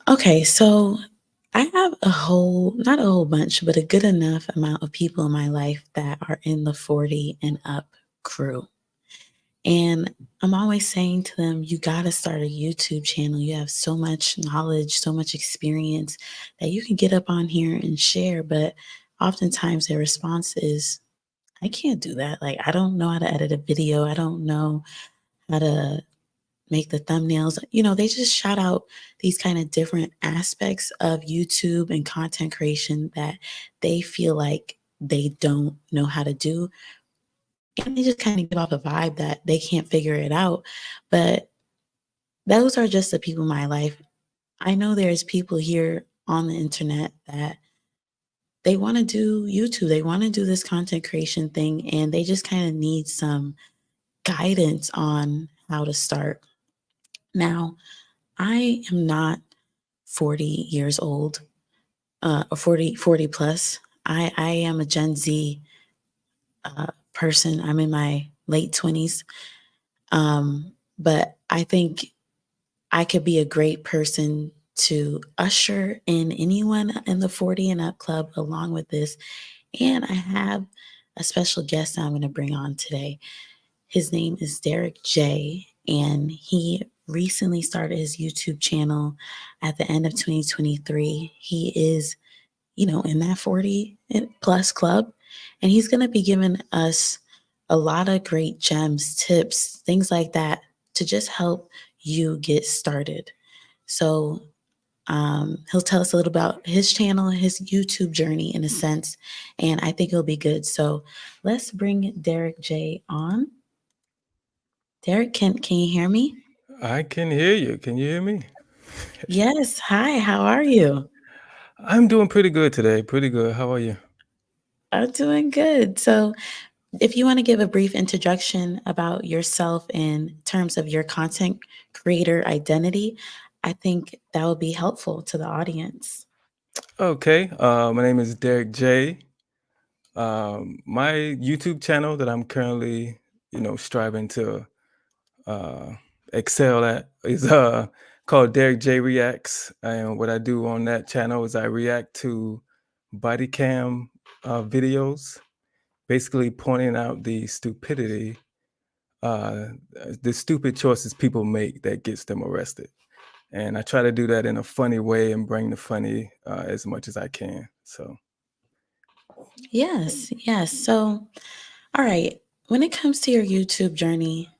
Okay, so I have not a whole bunch, but a good enough amount of people in my life that are in the 40 and up crew. And I'm always saying to them, you got to start a YouTube channel. You have so much knowledge, so much experience that you can get up on here and share. But oftentimes their response is, I can't do that. Like, I don't know how to edit a video. I don't know how to make the thumbnails. They just shout out these kind of different aspects of YouTube and content creation that they feel like they don't know how to do. And they just kind of give off a vibe that they can't figure it out. But those are just the people in my life. I know there's people here on the internet that they want to do YouTube, they want to do this content creation thing, and they just kind of need some guidance on how to start. Now, I am not 40 years old, or 40 plus. I am a Gen Z person. I'm in my late 20s. But I think I could be a great person to usher in anyone in the 40 and up club along with this. And I have a special guest I'm going to bring on today. His name is Derek J, and he recently started his YouTube channel at the end of 2023. He is, in that 40 plus club, and he's going to be giving us a lot of great gems, tips, things like that to just help you get started. So, he'll tell us a little about his channel, his YouTube journey in a sense, and I think it'll be good. So let's bring Derek J on. Derek, can you hear me? I can hear you. Can you hear me? Yes. Hi, how are you? I'm doing pretty good today. Pretty good. How are you? I'm doing good. So, if you want to give a brief introduction about yourself in terms of your content creator identity, I think that would be helpful to the audience. Okay. My name is Derek J. My YouTube channel that I'm currently, striving to uh, excel at is called Derek J Reacts. And what I do on that channel is I react to body cam videos, basically pointing out uh, the stupid choices people make that gets them arrested. And I try to do that in a funny way and bring the funny as much as I can. So, Yes, yes. So, all right, when it comes to your YouTube journey,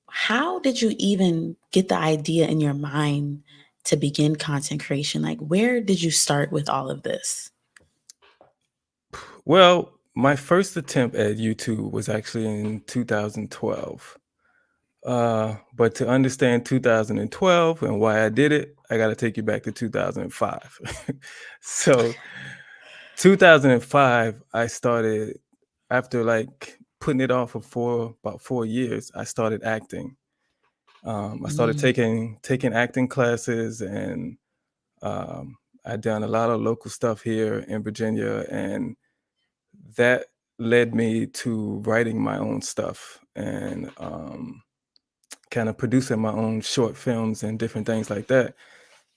how did you even get the idea in your mind to begin content creation? Like, where did you start with all of this? well, my first attempt at YouTube was actually in 2012. But to understand 2012 and why I did it, I got to take you back to 2005. So, 2005, I started after like putting it off for about 4 years. I started acting. I started Mm, taking acting classes, and um, I done a lot of local stuff here in Virginia, and that led me to writing my own stuff and kind of producing my own short films and different things like that.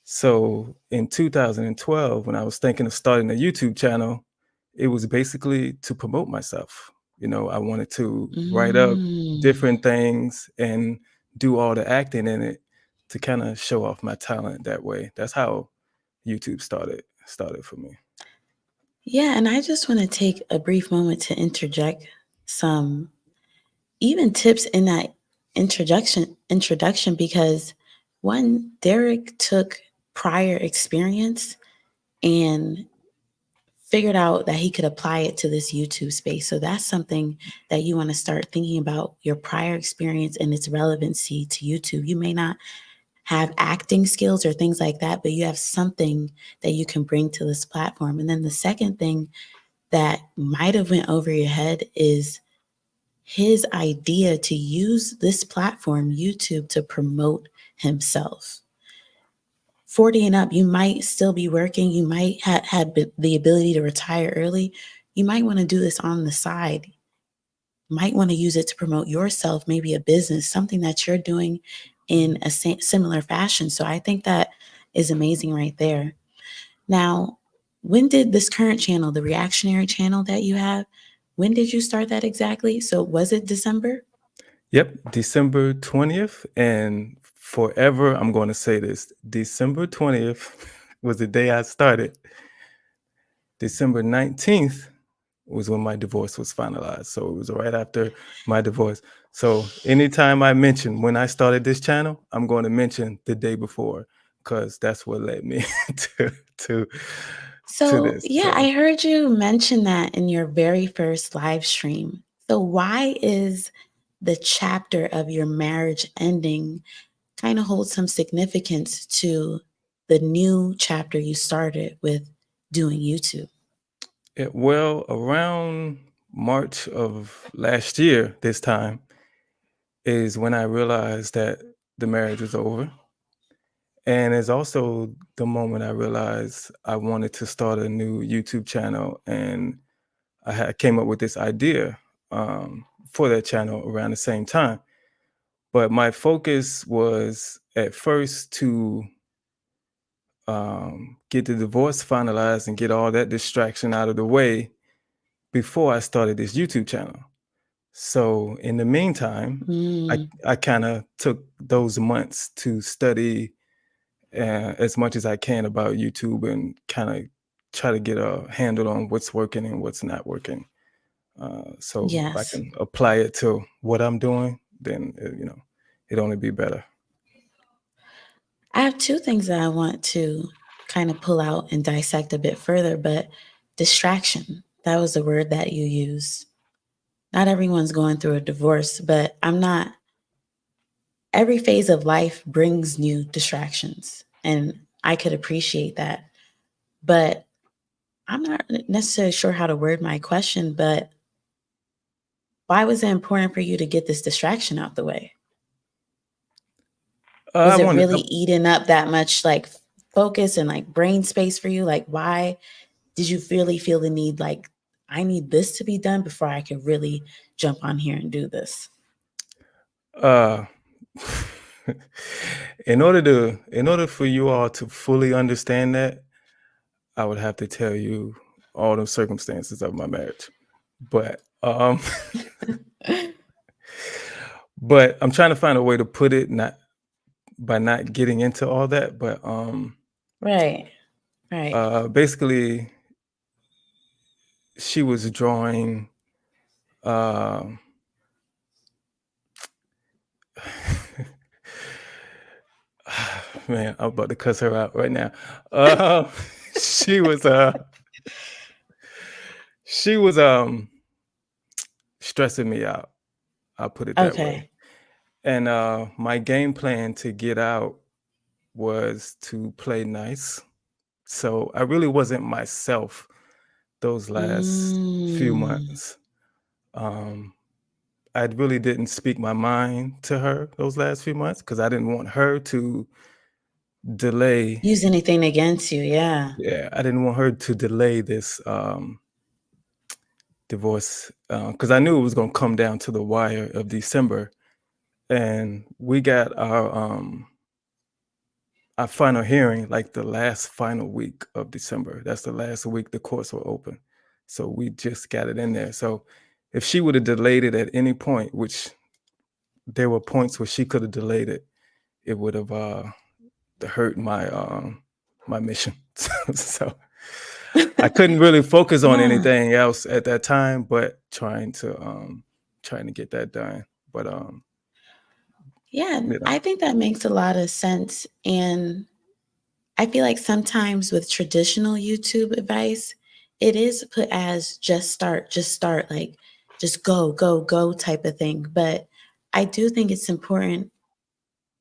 So in 2012, when I was thinking of starting a YouTube channel, it was basically to promote myself. I wanted to write up mm. different things and do all the acting in it to kind of show off my talent that way. That's how YouTube started for me. Yeah, and I just want to take a brief moment to interject some even tips in that introduction because one, Derek took prior experience and figured out that he could apply it to this YouTube space. So that's something that you want to start thinking about your prior experience and its relevancy to YouTube. You may not have acting skills or things like that, but you have something that you can bring to this platform. And then the second thing that might have went over your head is his idea to use this platform, YouTube, to promote himself. 40 and up, you might still be working. You might have had the ability to retire early. You might want to do this on the side. Might want to use it to promote yourself, maybe a business, something that you're doing in a similar fashion. So I think that is amazing right there. Now, when did this current channel, the reactionary channel that you have, when did you start that exactly? So was it December? Yep, December 20th. And forever, I'm going to say this December 20th was the day I started. December 19th was when my divorce was finalized. So it was right after my divorce. So anytime I mention when I started this channel, I'm going to mention the day before because that's what led me to to to So, this. yeah, So I heard you mention that in your very first live stream. So, why is the chapter of your marriage ending kind of hold some significance to the new chapter you started with doing YouTube? well, around March of last year, this time is when I realized that the marriage was over. And it's also the moment I realized I wanted to start a new YouTube channel, and came up with this idea for that channel around the same time. But my focus was at first to get the divorce finalized and get all that distraction out of the way before I started this YouTube channel. So in the meantime, I, Mm, I kind of took those months to study as much as I can about YouTube and kind of try to get a handle on what's working and what's not working. So if I yes. can apply it to what I'm doing, then it'd only be better. I have two things that I want to kind of pull out and dissect a bit further, but distraction, that was the word that you used. Not everyone's going through a divorce, but I'm not, every phase of life brings new distractions. And I could appreciate that. But I'm not necessarily sure how to word my question, but why was it important for you to get this distraction out the way? I Was it wanted. really eating up that much like focus and like brain space for you? Like, why did you really feel the need, like, I need this to be done before I can really jump on here and do this? Uh, in order for you all to fully understand that, I would have to tell you all the circumstances of my marriage. But but I'm trying to find a way to put it not by not getting into all that. But Right, right. basically, she was drawing. Um, man, I'm about to cuss her out right now. Uh, she was she was stressing me out. I'll put it that way. Okay. And my game plan to get out was to play nice. So I really wasn't myself those last few Mm. months. Um, I really didn't speak my mind to her those last few months because I didn't want her to delay. Use anything against you, yeah. Yeah, I didn't want her to delay this divorce because I knew it was going to come down to the wire of December, and we got our final hearing like the last final week of December. That's the last week the courts were open. So we just got it in there. So if she would have delayed it at any point, which there were points where she could have delayed it, it would have hurt my mission. So I couldn't really focus on Yeah. anything else at that time, but trying to get that done. But Yeah, you know, I think that makes a lot of sense. And I feel like sometimes with traditional YouTube advice, it is put as just start, like just go, go, go type of thing. But I do think it's important,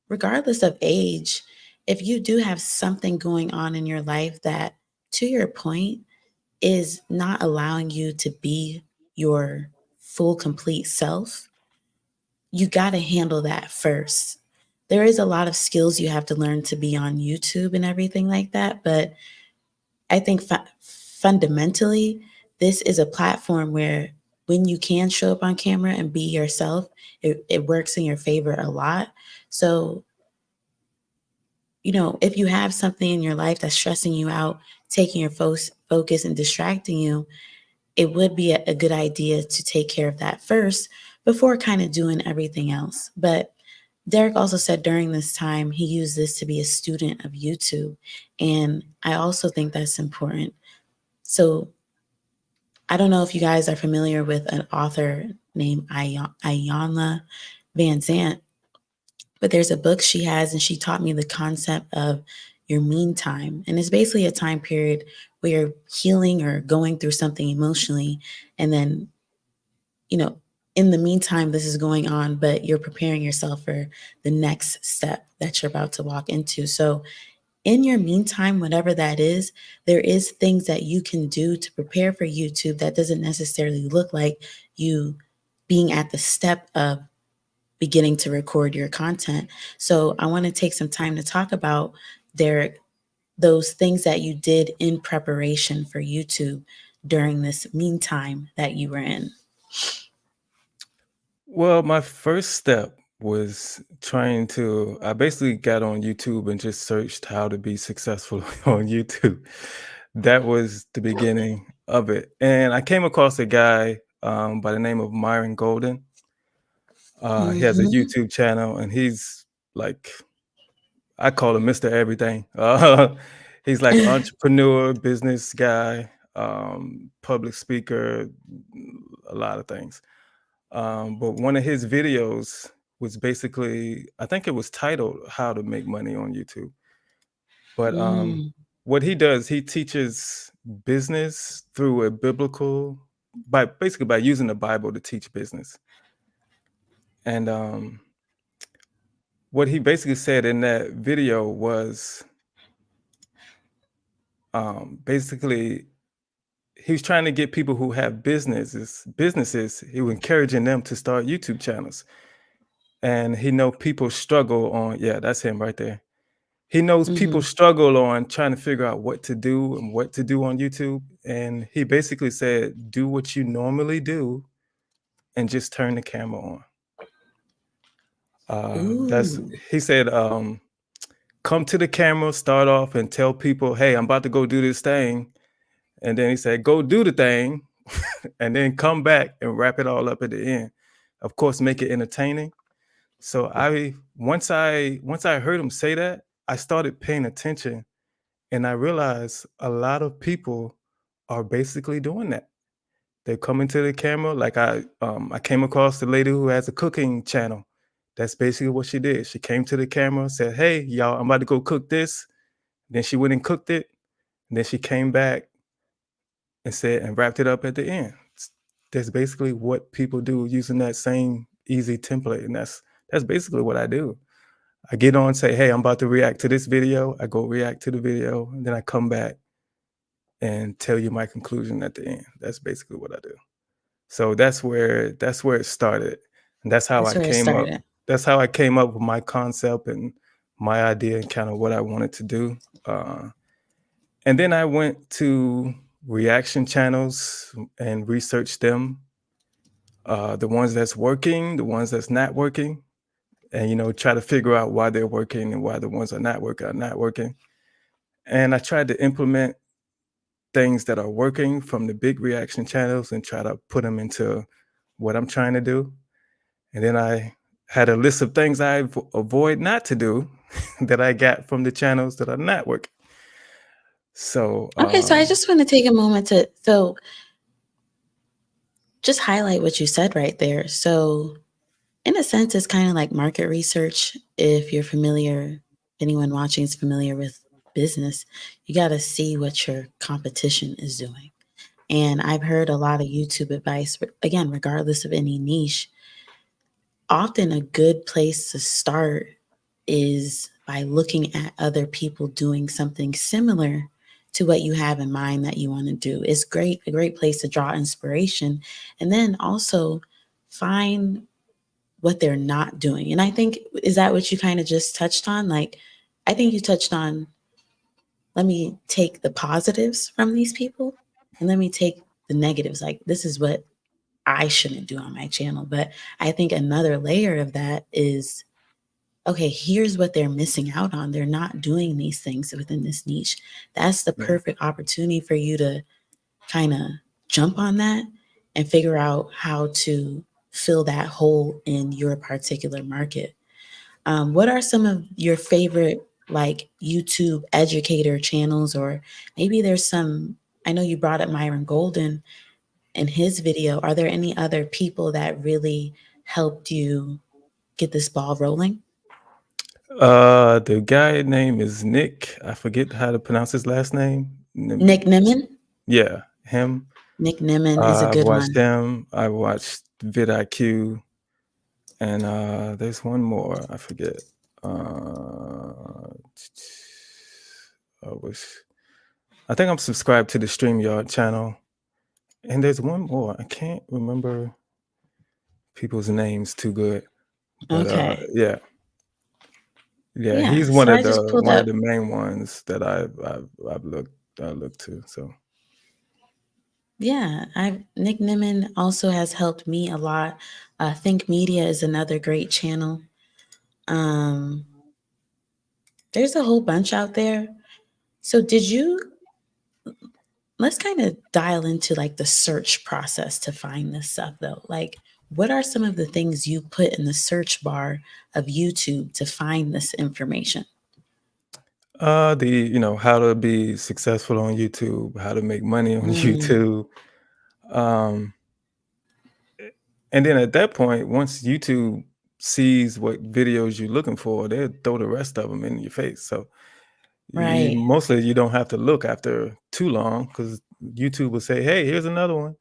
regardless of age, if you do have something going on in your life that, to your point, is not allowing you to be your full, complete self, you got to handle that first. There is a lot of skills you have to learn to be on YouTube and everything like that. But I think fundamentally, this is a platform where when you can show up on camera and be yourself, it works in your favor a lot. So if you have something in your life that's stressing you out, taking your focus and distracting you, it would be a good idea to take care of that first before kind of doing everything else. But Derek also said during this time he used this to be a student of YouTube. And I also think that's important. So I don't know if you guys are familiar with an author named Ayanna Van Zant, but there's a book she has, and she taught me the concept of your mean time. And it's basically a time period where you're healing or going through something emotionally. And then, you know, in the meantime, this is going on, but you're preparing yourself for the next step that you're about to walk into. So, in your meantime, whatever that is, there is things that you can do to prepare for YouTube that doesn't necessarily look like you being at the step of beginning to record your content. So I want to take some time to talk about, Derek, those things that you did in preparation for YouTube during this meantime that you were in. Well, my first step was I basically got on YouTube and just searched how to be successful on YouTube. That was the beginning of it. And I came across a guy by the name of Myron Golden. He has a Mm-hmm. YouTube channel and he's like, I call him Mr. Everything. He's like an entrepreneur, business guy, public speaker, a lot of things. But one of his videos was basically, I think it was titled "How to Make Money on YouTube." But Mm. what he does, he teaches business through a biblical, by basically by using the Bible to teach business. And what he basically said in that video was basically he was trying to get people who have businesses. He was encouraging them to start YouTube channels. And he know people struggle on, yeah, that's him right there. He knows people Mm-hmm. struggle on trying to figure out what to do and what to do on YouTube. And he basically said, do what you normally do and just turn the camera on. That's Ooh. he said, come to the camera, start off and tell people, hey, I'm about to go do this thing. And then he said, go do the thing and then come back and wrap it all up at the end. Of course, make it entertaining. So once I heard him say that, I started paying attention and I realized a lot of people are basically doing that. They come into the camera. Like I came across the lady who has a cooking channel. That's basically what she did. She came to the camera, said, hey, y'all, I'm about to go cook this. Then she went and cooked it. And then she came back and said and wrapped it up at the end. That's basically what people do using that same easy template. And that's basically what I do. I get on, say, hey, I'm about to react to this video. I go react to the video, and then I come back and tell you my conclusion at the end. That's basically what I do. So that's where it started. And that's how That's I where it came up. started. That's how I came up with my concept and my idea and kind of what I wanted to do. And then I went to reaction channels and researched them, the ones that's working, the ones that's not working, and try to figure out why they're working and why the ones are not working. And I tried to implement things that are working from the big reaction channels and try to put them into what I'm trying to do. And then I had a list of things I avoid not to do that I got from the channels that are not working. So Okay, so I just want to take a moment to just highlight what you said right there. So in a sense, it's kind of like market research. If you're familiar, anyone watching is familiar with business, you got to see what your competition is doing. And I've heard a lot of YouTube advice, again, regardless of any niche, often a good place to start is by looking at other people doing something similar to what you have in mind that you want to do. It's a great place to draw inspiration. And then also find what they're not doing. And I think, is that what you kind of just touched on? Like, I think you touched on, let me take the positives from these people and let me take the negatives. Like, this is what I shouldn't do on my channel. But I think another layer of that is okay, here's what they're missing out on. They're not doing these things within this niche. That's the Yeah. perfect opportunity for you to kind of jump on that and figure out how to fill that hole in your particular market. What are some of your favorite like YouTube educator channels, or maybe there's some? I know you brought up Myron Golden in his video. Are there any other people that really helped you get this ball rolling? The guy name is Nick. I forget how to pronounce his last name. Nick Nimmin. Yeah, him. Nick Nimmin is a I've good watched one. him. I watched vidIQ, and there's one more. I forget. I wish. I think I'm subscribed to the StreamYard channel, and there's one more. I can't remember people's names too good, but Okay. yeah, yeah, Yeah. he's So I just pulled one of up. the main ones that I've looked to. So Yeah, I Nick Nimmin also has helped me a lot. Think Media is another great channel. Um, there's a whole bunch out there. So did you let's kind of dial into like the search process to find this stuff though. Like what are some of the things you put in the search bar of YouTube to find this information? the how to be successful on YouTube, how to make money on Mm, YouTube. Um, and then at that point, once YouTube sees what videos you're looking for, they'll throw the rest of them in your face. So right. mostly you don't have to look after too long because YouTube will say, "Hey, here's another one."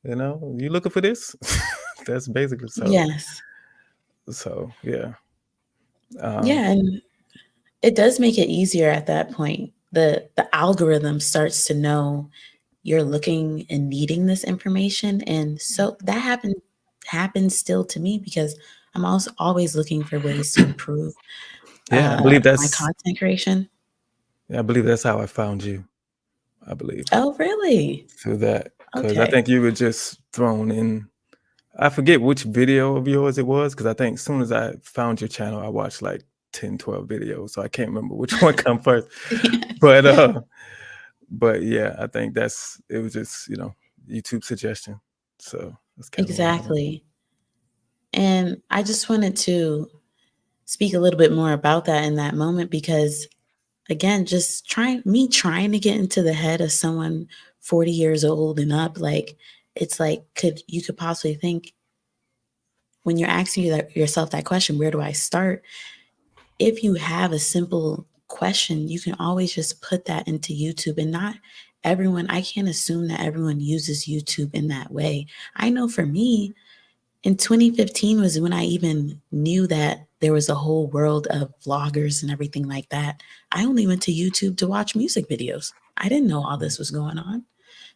You looking for this? That's basically so. Yes. So yeah. Um, Yeah, and it does make it easier at that point. The algorithm starts to know you're looking and needing this information. And so that happens still to me because I'm also always looking for ways to improve yeah, I believe my that's content creation. I believe that's how I found you. I believe Oh, really? through that because I Okay. think you were just thrown in. I forget which video of yours it was because I think as soon as I found your channel, I watched like 10, 12 videos. So I can't remember which one come first. Yes. But but yeah, I think it was just, YouTube suggestion. So that's kind of what happened. Exactly. And I just wanted to speak a little bit more about that in that moment because again, just trying to get into the head of someone 40 years old and up, like it's like could possibly think when you're asking yourself that question, where do I start? If you have a simple question, you can always just put that into YouTube. And not everyone, I can't assume that everyone uses YouTube in that way. I know for me, in 2015 was when I even knew that there was a whole world of vloggers and everything like that. I only went to YouTube to watch music videos. I didn't know all this was going on.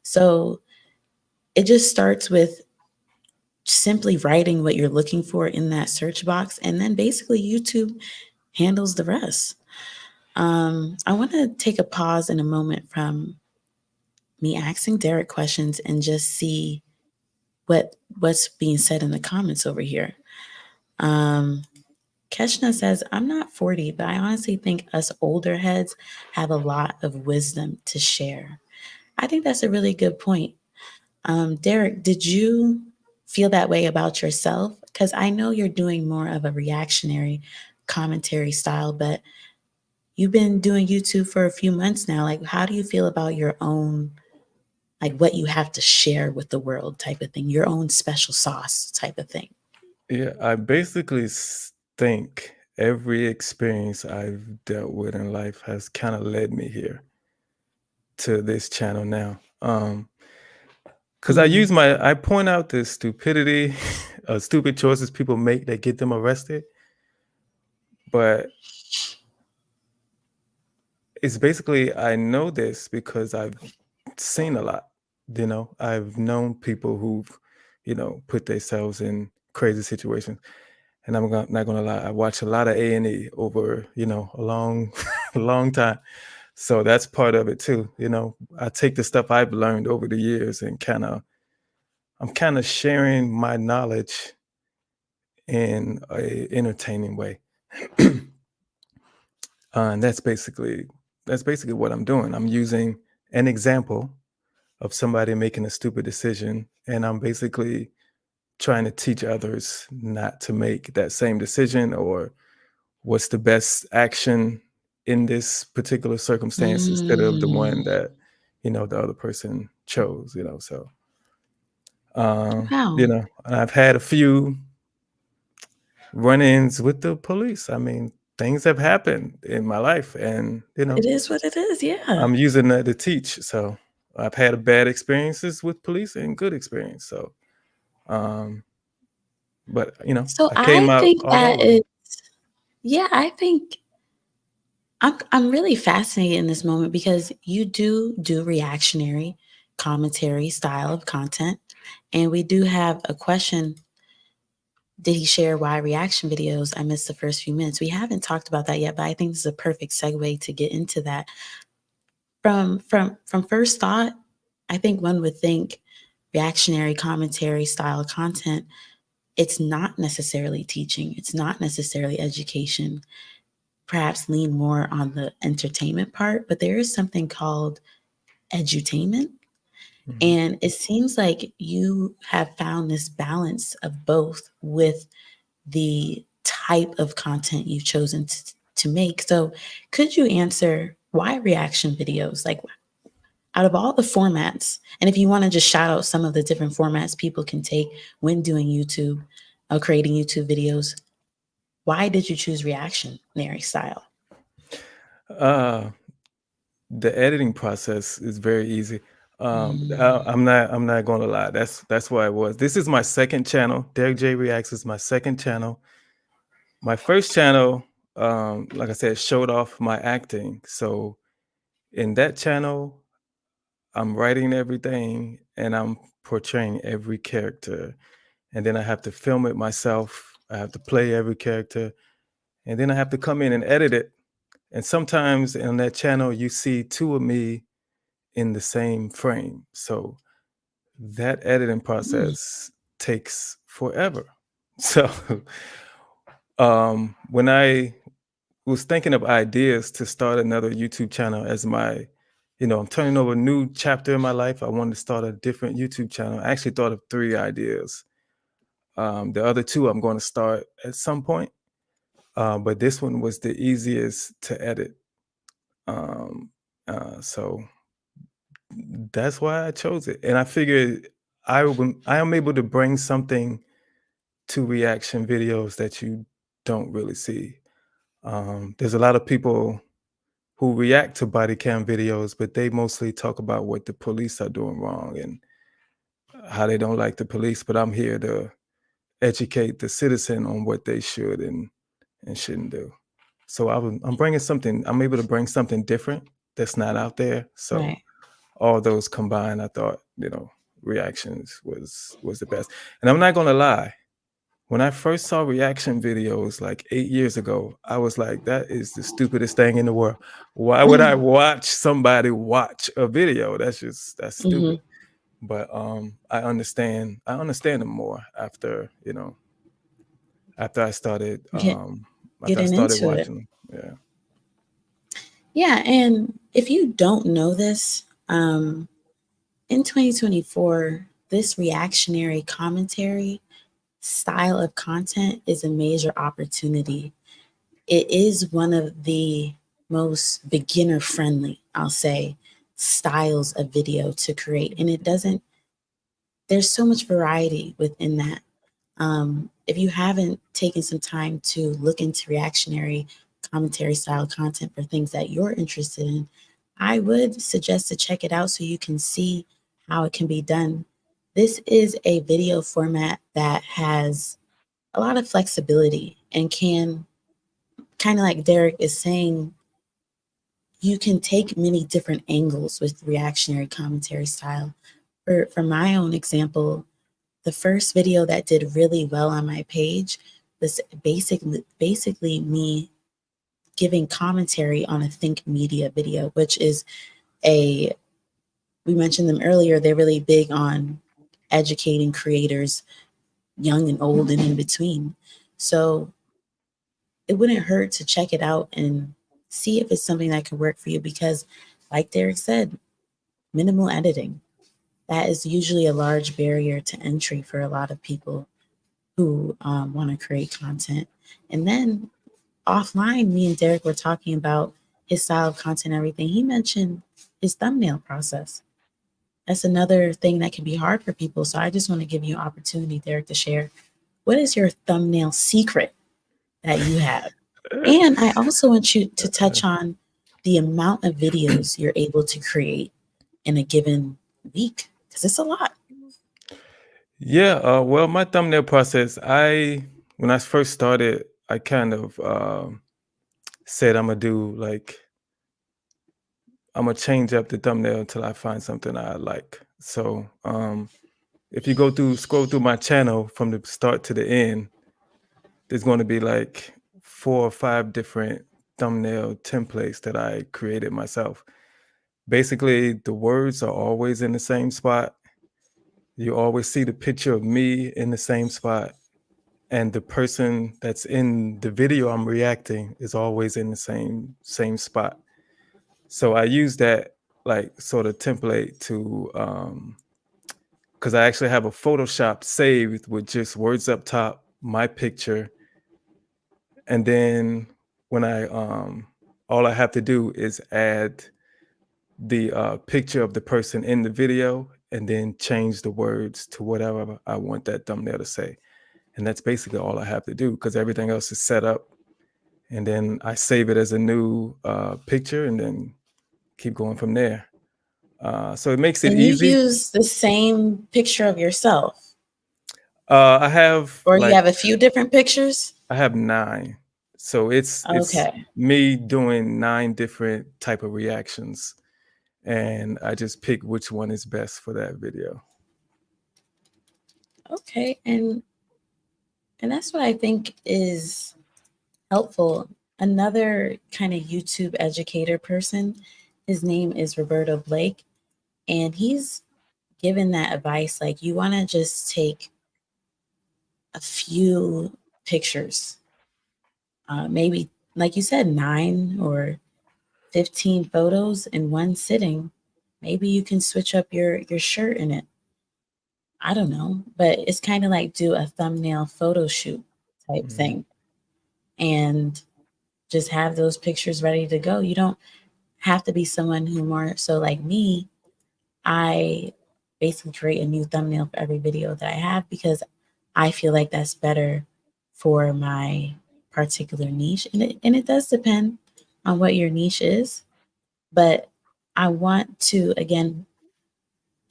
So it just starts with simply writing what you're looking for in that search box. And then basically YouTube handles the rest. I want to take a pause in a moment from me asking Derek questions and just see what's being said in the comments over here. Um, Keshna says, I'm not 40, but I honestly think us older heads have a lot of wisdom to share. I think that's a really good point. Derek, did you feel that way about yourself? Because I know you're doing more of a reactionary commentary style, but you've been doing YouTube for a few months now. Like, how do you feel about your own, like what you have to share with the world type of thing, your own special sauce type of thing? Yeah, I basically think every experience I've dealt with in life has kind of led me here to this channel now. Because Mm, I point out the stupidity, stupid choices people make that get them arrested. But it's basically, I know this because I've seen a lot. I've known people who've, put themselves in crazy situations. And not gonna lie, I watch a lot of A&E over, a long, a long time. So that's part of it too. I take the stuff I've learned over the years and I'm kind of sharing my knowledge in a entertaining way. And that's basically what I'm doing. I'm using an example of somebody making a stupid decision, and I'm basically trying to teach others not to make that same decision, or what's the best action in this particular circumstance instead of the one Mm, that the other person chose. So wow. I've had a few run-ins with the police. I mean, things have happened in my life, and It is what it is. Yeah. I'm using that to teach. So I've had bad experiences with police and good experience. So, um, but So I came I out think all that over. is, yeah, I think I'm really fascinated in this moment because you do reactionary commentary style of content. And we do have a question. Did he share why reaction videos? I missed the first few minutes. We haven't talked about that yet, but I think this is a perfect segue to get into that. From first thought, I think one would think reactionary commentary style content, it's not necessarily teaching, it's not necessarily education, perhaps lean more on the entertainment part, but there is something called edutainment. Mhm. And it seems like you have found this balance of both with the type of content you've chosen to make. So, could you answer why reaction videos? Like, out of all the formats, and if you want to just shout out some of the different formats people can take when doing YouTube, creating YouTube videos, why did you choose reactionary style? Uh, the editing process is very easy. Mm, I'm not gonna lie. That's why it was. This is my second channel. Derek J Reacts is my second channel. My first channel, like I said, showed off my acting. So in that channel, I'm writing everything and I'm portraying every character. And then I have to film it myself. I have to play every character. And then I have to come in and edit it. And sometimes on that channel, you see two of me in the same frame. So that editing mm, process takes forever. So when I was thinking of ideas to start another YouTube channel as I'm turning over a new chapter in my life. I wanted to start a different YouTube channel. I actually thought of three ideas. The other two I'm going to start at some point, but this one was the easiest to edit. Um, so that's why I chose it, and I figured I am able to bring something to reaction videos that you don't really see. There's a lot of people who react to body cam videos, but they mostly talk about what the police are doing wrong and how they don't like the police. But I'm here to educate the citizen on what they should and shouldn't do. So I'm bringing something. I'm able to bring something different that's not out there. So right. all those combined, I thought reactions was the best. And I'm not gonna lie. When I first saw reaction videos like 8 years ago, I was like, that is the stupidest thing in the world. Why would I watch somebody watch a video? That's Hmm. stupid. But I understand them more after I started Get after I getting started into it. watching them. Yeah. Yeah, and if you don't know this, in 2024, this reactionary commentary style of content is a major opportunity. It is one of the most beginner friendly, I'll say, styles of video to create. And there's so much variety within that. If you haven't taken some time to look into reactionary commentary style content for things that you're interested in, I would suggest to check it out so you can see how it can be done. This is a video format that has a lot of flexibility and can, kind of like Derek is saying, you can take many different angles with reactionary commentary style. For my own example, the first video that did really well on my page was basically me giving commentary on a Think Media video, which is a we mentioned them earlier. They're really big on educating creators, young and old and in between. So it wouldn't hurt to check it out and see if it's something that could work for you because, like Derek said, minimal editing. That is usually a large barrier to entry for a lot of people who want to create content. And then offline, me and Derek were talking about his style of content and everything. He mentioned his thumbnail process. That's another thing that can be hard for people. So I just want to give you an opportunity, Derek, to share what is your thumbnail secret that you have? And I also want you to touch on the amount of videos you're able to create in a given week because it's a lot. Yeah, well, my thumbnail process, when I first started, I kind of said I'm gonna change up the thumbnail until I find something I like. So if you scroll through my channel from the start to the end, there's going to be like 4 or 5 different thumbnail templates that I created myself. Basically, the words are always in the same spot. You always see the picture of me in the same spot, and the person that's in the video I'm reacting is always in the same spot. So I use that like sort of template to because I actually have a Photoshop saved with just words up top, my picture, and then when I all I have to do is add the picture of the person in the video and then change the words to whatever I want that thumbnail to say. And that's basically all I have to do because everything else is set up. And then I save it as a new picture and then keep going from there. So it makes it And you easy. use the same picture of yourself, I have or you have a few different pictures? 9. So it's Okay. me doing 9 different type of reactions, and I just pick which one is best for that video. Okay. And that's what I think is helpful. Another kind of YouTube educator person, his name is Roberto Blake, and he's given that advice like you want to just take a few pictures, maybe like you said, 9 or 15 photos in one sitting. Maybe you can switch up your shirt in it. I don't know, but it's kind of like do a thumbnail photo shoot type Mhm. thing and just have those pictures ready to go. You don't have to be someone who more so like me. I basically create a new thumbnail for every video that I have because I feel like that's better for my particular niche. And it does depend on what your niche is. But I want to, again,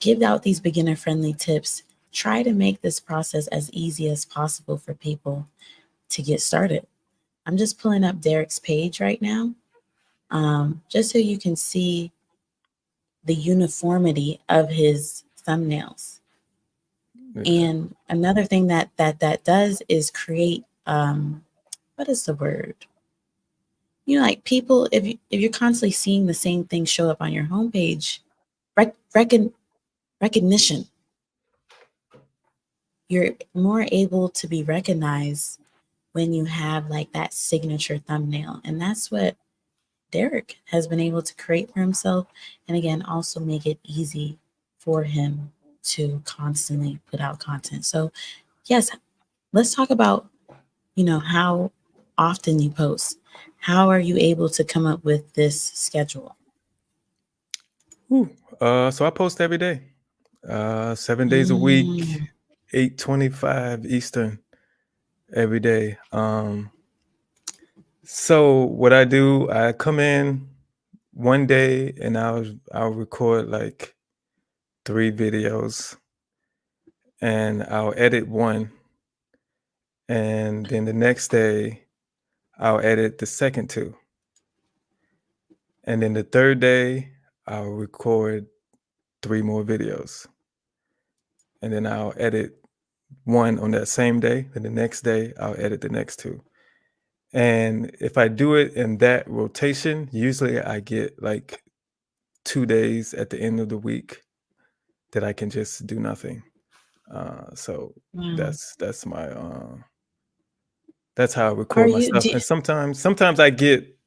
give out these beginner friendly tips. Try to make this process as easy as possible for people to get started. I'm just pulling up Derek's page right now, just so you can see the uniformity of his thumbnails. Yeah. And another thing that does is create what is the word? Like people, if you're constantly seeing the same thing show up on your homepage, rec- recon, recognition, you're more able to be recognized when you have like that signature thumbnail, and that's what Derek has been able to create for himself, and again, also make it easy for him to constantly put out content. So, yes, let's talk about, how often you post. How are you able to come up with this schedule? Whew. So I post every day, 7 days a week, Mm, 8:25 Eastern every day. So what I do, I come in one day and I'll record like 3 videos and I'll edit one, and then the next day I'll edit the second 2, and then the third day I'll record 3 more videos, and then I'll edit one on that same day. And the next day I'll edit the next 2. And if I do it in that rotation, usually I get like 2 days at the end of the week that I can just do nothing. So wow. that's That's how I Are record my you stuff. do And sometimes I get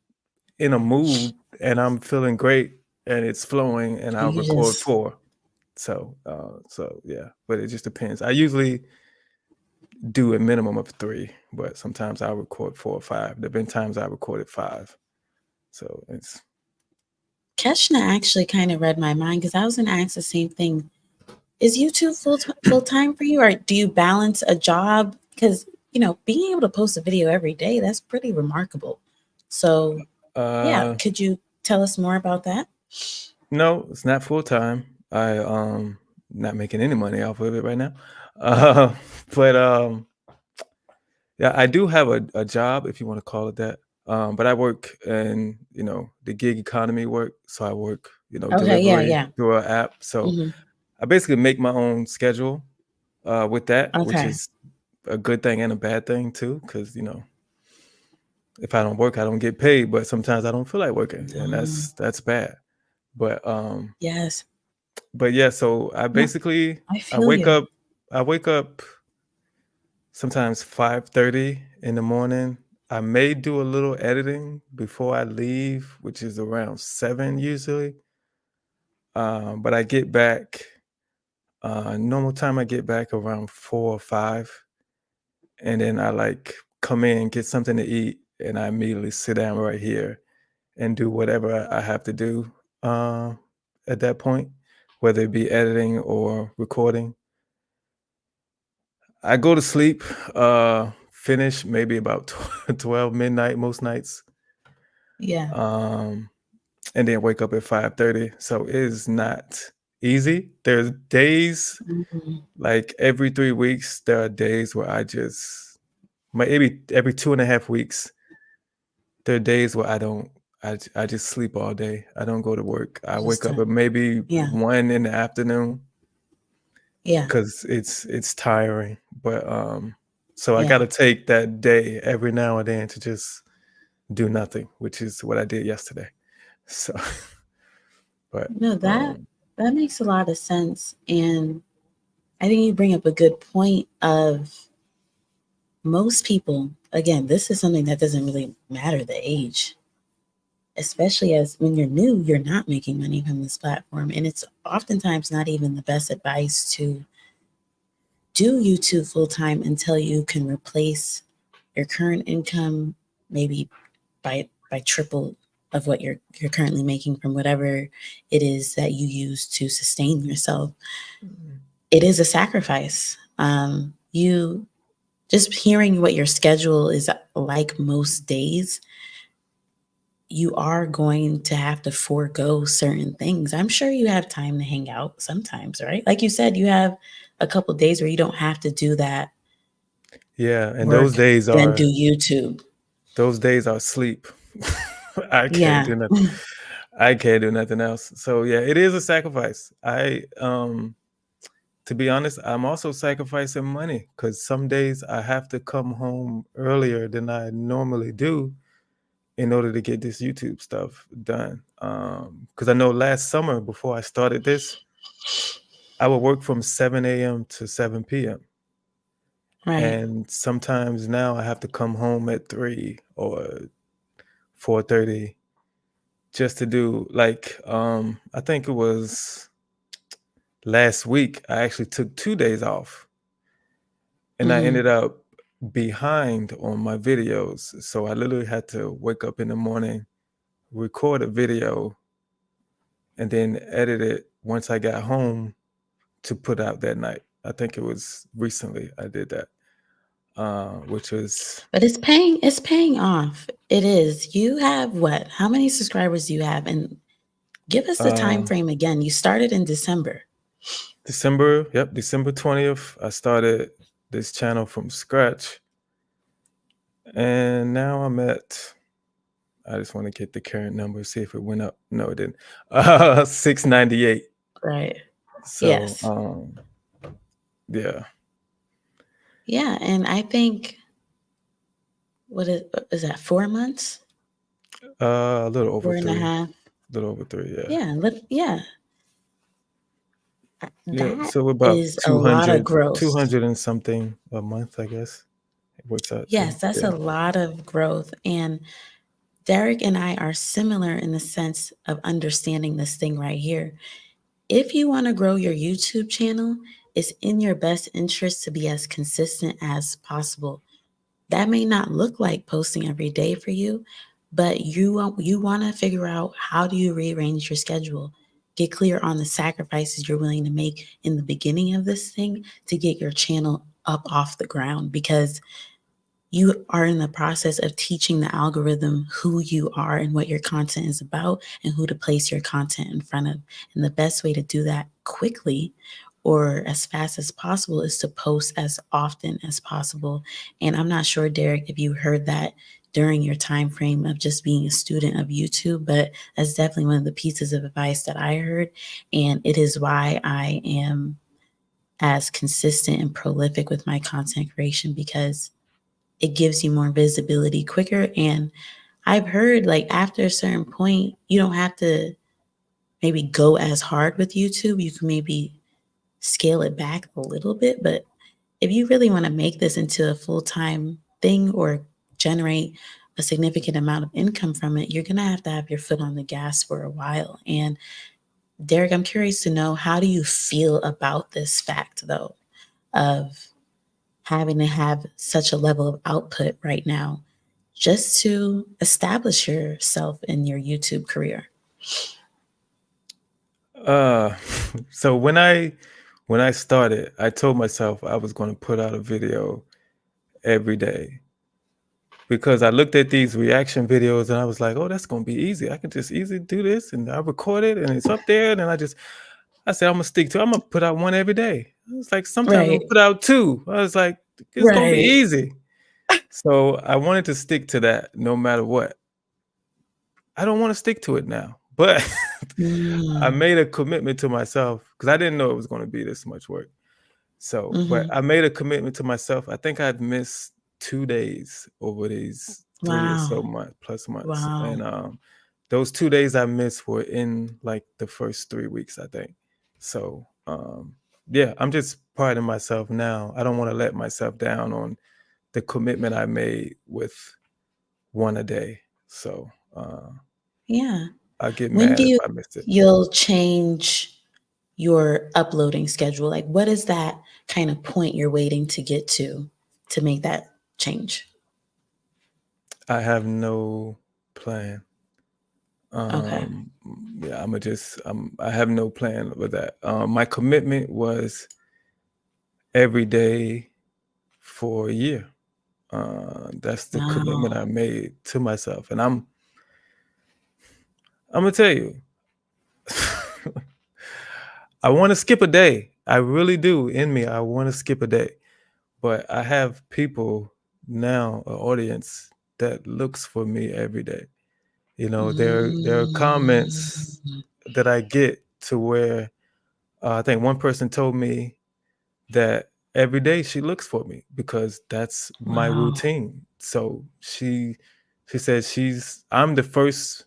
in a mood and I'm feeling great and it's flowing and I'll you record just 4. So yeah, but it just depends. I usually do a minimum of 3, but sometimes I'll record 4 or 5. There've been times I recorded 5. So it's Keshna actually kind of read my mind because I was gonna ask the same thing. Is YouTube full time for you, or do you balance a job? Because being able to post a video every day, that's pretty remarkable. So, yeah, uh could you tell us more about that? no, it's not full time. I not making any money off of it right now. Uh but yeah, I do have a job, if you want to call it that. But I work in, the gig economy work. So I work, Okay, yeah, delivery yeah. through an app. So Hmm. I basically make my own schedule with that, which Okay. is a good thing and a bad thing too, because if I don't work, I don't get paid. But sometimes I don't feel like working, and Oh, that's bad. But yes. yeah. So I No, basically I I feel wake you. up I wake up sometimes 5:30 in the morning. I may do a little editing before I leave, which is around 7 usually. But I get back normal time I get back around 4 or 5, and then I like come in, get something to eat, and I immediately sit down right here and do whatever I have to do uh, at that point, whether it be editing or recording. I go to sleep, finish maybe about 12 midnight most nights, Yeah. um, and then wake up at 5:30. So it is not easy. There's days Mhm. like every 3 weeks, there are days where I just maybe every 2.5 weeks, there are days where I just sleep all day. I don't go to work. I Just wake up to, at maybe yeah, 1 in the afternoon yeah, because it's tiring. But so I yeah. gotta take that day every now and then to just do nothing, which is what I did yesterday. So but No, that makes a lot of sense, and I think you bring up a good point of most people. Again, this is something that doesn't really matter the age, especially as when you're new, you're not making money from this platform, and it's oftentimes not even the best advice to do YouTube full time until you can replace your current income, maybe by triple of what you're currently making from whatever it is that you use to sustain yourself. It is a sacrifice. You just hearing what your schedule is like most days, you are going to have to forego certain things. I'm sure you have time to hang out sometimes, right? Like you said, you have a couple days where you don't have to do that yeah, and work, then do YouTube. those days are sleep. I can't Yeah. do nothing. I can't do nothing else. So yeah, it is a sacrifice. I to be honest, I'm also sacrificing money because some days I have to come home earlier than I normally do in order to get this YouTube stuff done. Because I know last summer before I started this, I would work from 7 a.m. to 7 p.m. Right. And sometimes now I have to come home at 3 or 4:30 just to do like I think it was last week I actually took 2 days off and I Hmm. ended up behind on my videos. So I literally had to wake up in the morning, record a video, and then edit it once I got home to put out that night. I think it was recently I did that, which was But it's paying off. It is. You have what? How many subscribers do you have? And give us the time uh, frame again. You started in December. December. Yep, December 20th. I started this channel from scratch, and now I'm at. I just want to get the current number, see if it went up. No, it didn't. 698. Right. So, Yes. yeah, Yeah. And I think what is that, 4 months? a little over Four and a 3, half. little over 3. Yeah, Yeah. Yeah. yeah. That So about is a lot of 200, growth. 200 and something a month, I guess. What's that too? Yes, that's Yeah. a lot of growth. And Derek and I are similar in the sense of understanding this thing right here. If you want to grow your YouTube channel, it's in your best interest to be as consistent as possible. That may not look like posting every day for you, but you want to figure out how do you rearrange your schedule. Get clear on the sacrifices you're willing to make in the beginning of this thing to get your channel up off the ground, because you are in the process of teaching the algorithm who you are and what your content is about and who to place your content in front of. And the best way to do that quickly or as fast as possible is to post as often as possible. And I'm not sure, Derek, if you heard that during your time frame of just being a student of YouTube, but that's definitely one of the pieces of advice that I heard. And it is why I am as consistent and prolific with my content creation, because it gives you more visibility quicker. And I've heard like after a certain point, you don't have to maybe go as hard with YouTube. You can maybe scale it back a little bit. But if you really want to make this into a full time thing or generate a significant amount of income from it, you're going to have your foot on the gas for a while. And Derek, I'm curious to know, how do you feel about this fact, though, of having to have such a level of output right now just to establish yourself in your YouTube career? Uh, so when I started, I told myself I was going to put out a video every day because I looked at these reaction videos and I was like, oh, that's going to be easy. I can just easily do this, and I record it and it's up there. And I said, I'm gonna stick to it. I'm gonna put out one every day. It's like sometimes I'm gonna Right, put out two. I was like, it's gonna be right. easy. So I wanted to stick to that no matter what. I don't want to stick to it now, but I Mm, made a commitment to myself because I didn't know it was going to be this much work. So, but mhm. I made a commitment to myself. I think I'd missed 2 days over these three or so Wow, month plus months, and wow. those 2 days I missed were in like the first 3 weeks, I think. So, yeah, I'm just priding myself now. I don't want to let myself down on the commitment I made with one a day. So, Yeah. I get When mad do if you I missed it. you'll change your uploading schedule? Like, what is that kind of point you're waiting to get to make that change? I have no plan. Okay. Um, yeah, I have no plan with that. My commitment was every day for a year. That's the commitment I Wow. made to myself, and I'm gonna tell you, I want to skip a day. I really do in me. I want to skip a day, but I have people now, an audience that looks for me every day. You know, there are comments Mm. that I get to where I think one person told me that every day she looks for me because that's my Wow. routine. So she says I'm the first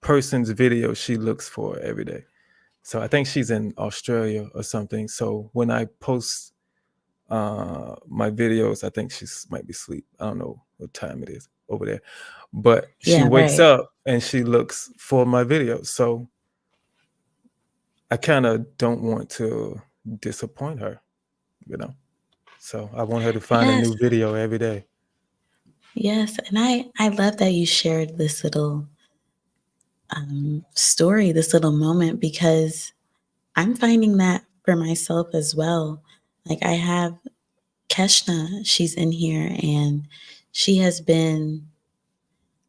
person's video she looks for every day. So I think she's in Australia or something. So when I post my videos, I think she's might be asleep. I don't know what time it is over there. But she Yeah, wakes right. up and she looks for my videos. So I kind of don't want to disappoint her, you know. So I want her to find a Yes. new video every day. Yes. And I love that you shared this little story, this little moment, because I'm finding that for myself as well. Like, I have Keshna, she's in here, and she has been,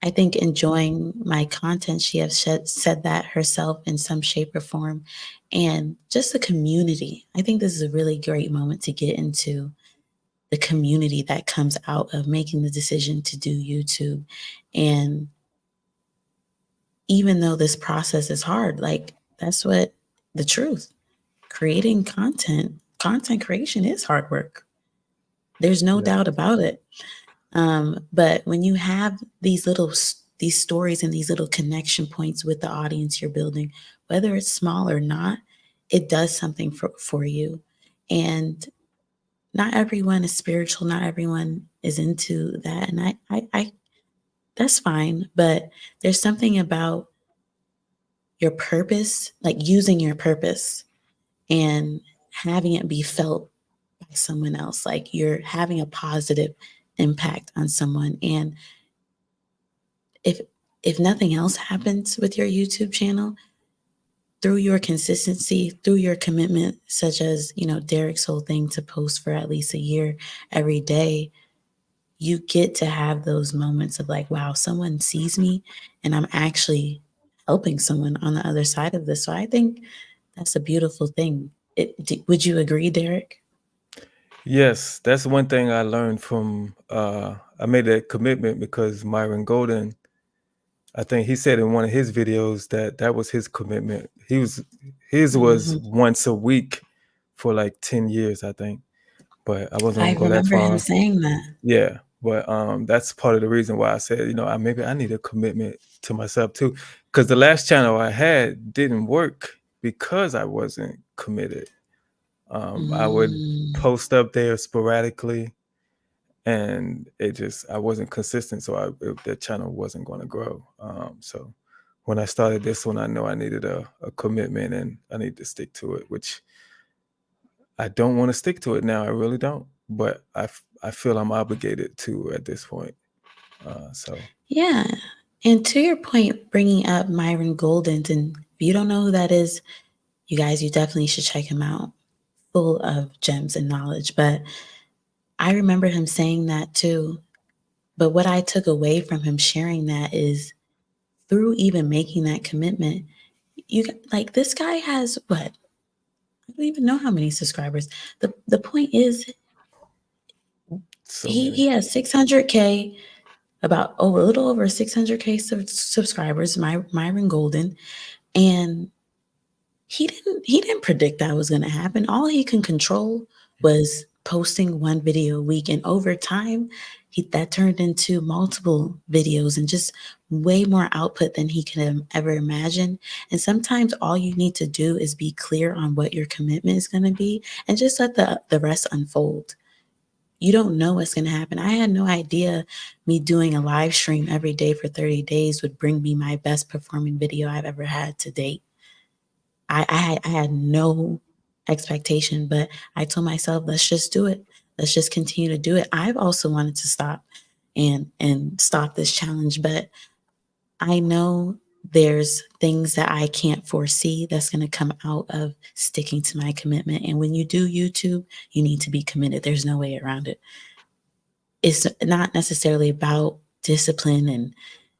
I think, enjoying my content. She has said that herself in some shape or form. And just the community. I think this is a really great moment to get into the community that comes out of making the decision to do YouTube. And even though this process is hard, like, that's what the truth. Creating content creation is hard work. There's no Yeah. doubt about it. But when you have these stories and these little connection points with the audience you're building, whether it's small or not, it does something for you. And not everyone is spiritual. Not everyone is into that, and I that's fine. But there's something about your purpose, like using your purpose and having it be felt by someone else, like you're having a positive impact on someone. And if nothing else happens with your YouTube channel, through your consistency, through your commitment, such as, Derek's whole thing to post for at least a year every day, you get to have those moments of like, wow, someone sees me and I'm actually helping someone on the other side of this. So I think that's a beautiful thing. Would you agree, Derek? Yes, that's one thing I learned from. I made that commitment because Myron Golden, I think he said in one of his videos that that was his commitment. His was Hmm. once a week for like 10 years, I think. But I wasn't I gonna go that remember him far. saying that. Yeah, but that's part of the reason why I said, maybe I need a commitment to myself too, because the last channel I had didn't work because I wasn't committed. I would Mm. post up there sporadically, and I wasn't consistent, so the channel wasn't going to grow. So when I started this one, I know I needed a commitment, and I need to stick to it, which I don't want to stick to it now. I really don't, but I feel I'm obligated to at this point. So Yeah. And to your point, bringing up Myron Golden, and if you don't know who that is, you guys, you definitely should check him out. Full of gems and knowledge. But I remember him saying that too. But what I took away from him sharing that is through even making that commitment, like this guy has what? I don't even know how many subscribers. The point is so he many. has 600K, about over a little over 600K subscribers, Myron Golden, and he didn't predict that was going to happen. All he can control was posting one video a week, and over time, that turned into multiple videos and just way more output than he could have ever imagined. And sometimes all you need to do is be clear on what your commitment is going to be, and just let the rest unfold. You don't know what's going to happen. I had no idea me doing a live stream every day for 30 days would bring me my best performing video I've ever had to date. I had no expectation, but I told myself, let's just do it. Let's just continue to do it. I've also wanted to stop and stop this challenge, but I know there's things that I can't foresee that's going to come out of sticking to my commitment. And when you do YouTube, you need to be committed. There's no way around it. It's not necessarily about discipline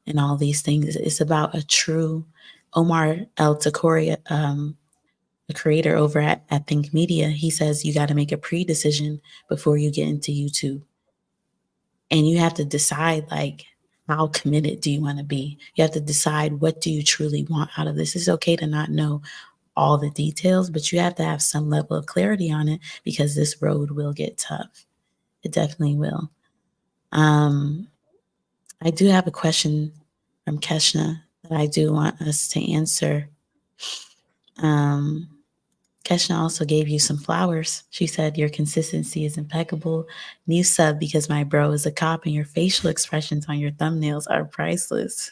and all these things. It's about a true Omar El Takori, the creator over at Think Media. He says you got to make a pre-decision before you get into YouTube. And you have to decide like how committed do you want to be? You have to decide what do you truly want out of this. It's okay to not know all the details, but you have to have some level of clarity on it because this road will get tough. It definitely will. Um, I do have a question from Keshna that I do want us to answer. Um, Keshna also gave you some flowers. She said, your consistency is impeccable. New sub because my bro is a cop and your facial expressions on your thumbnails are priceless.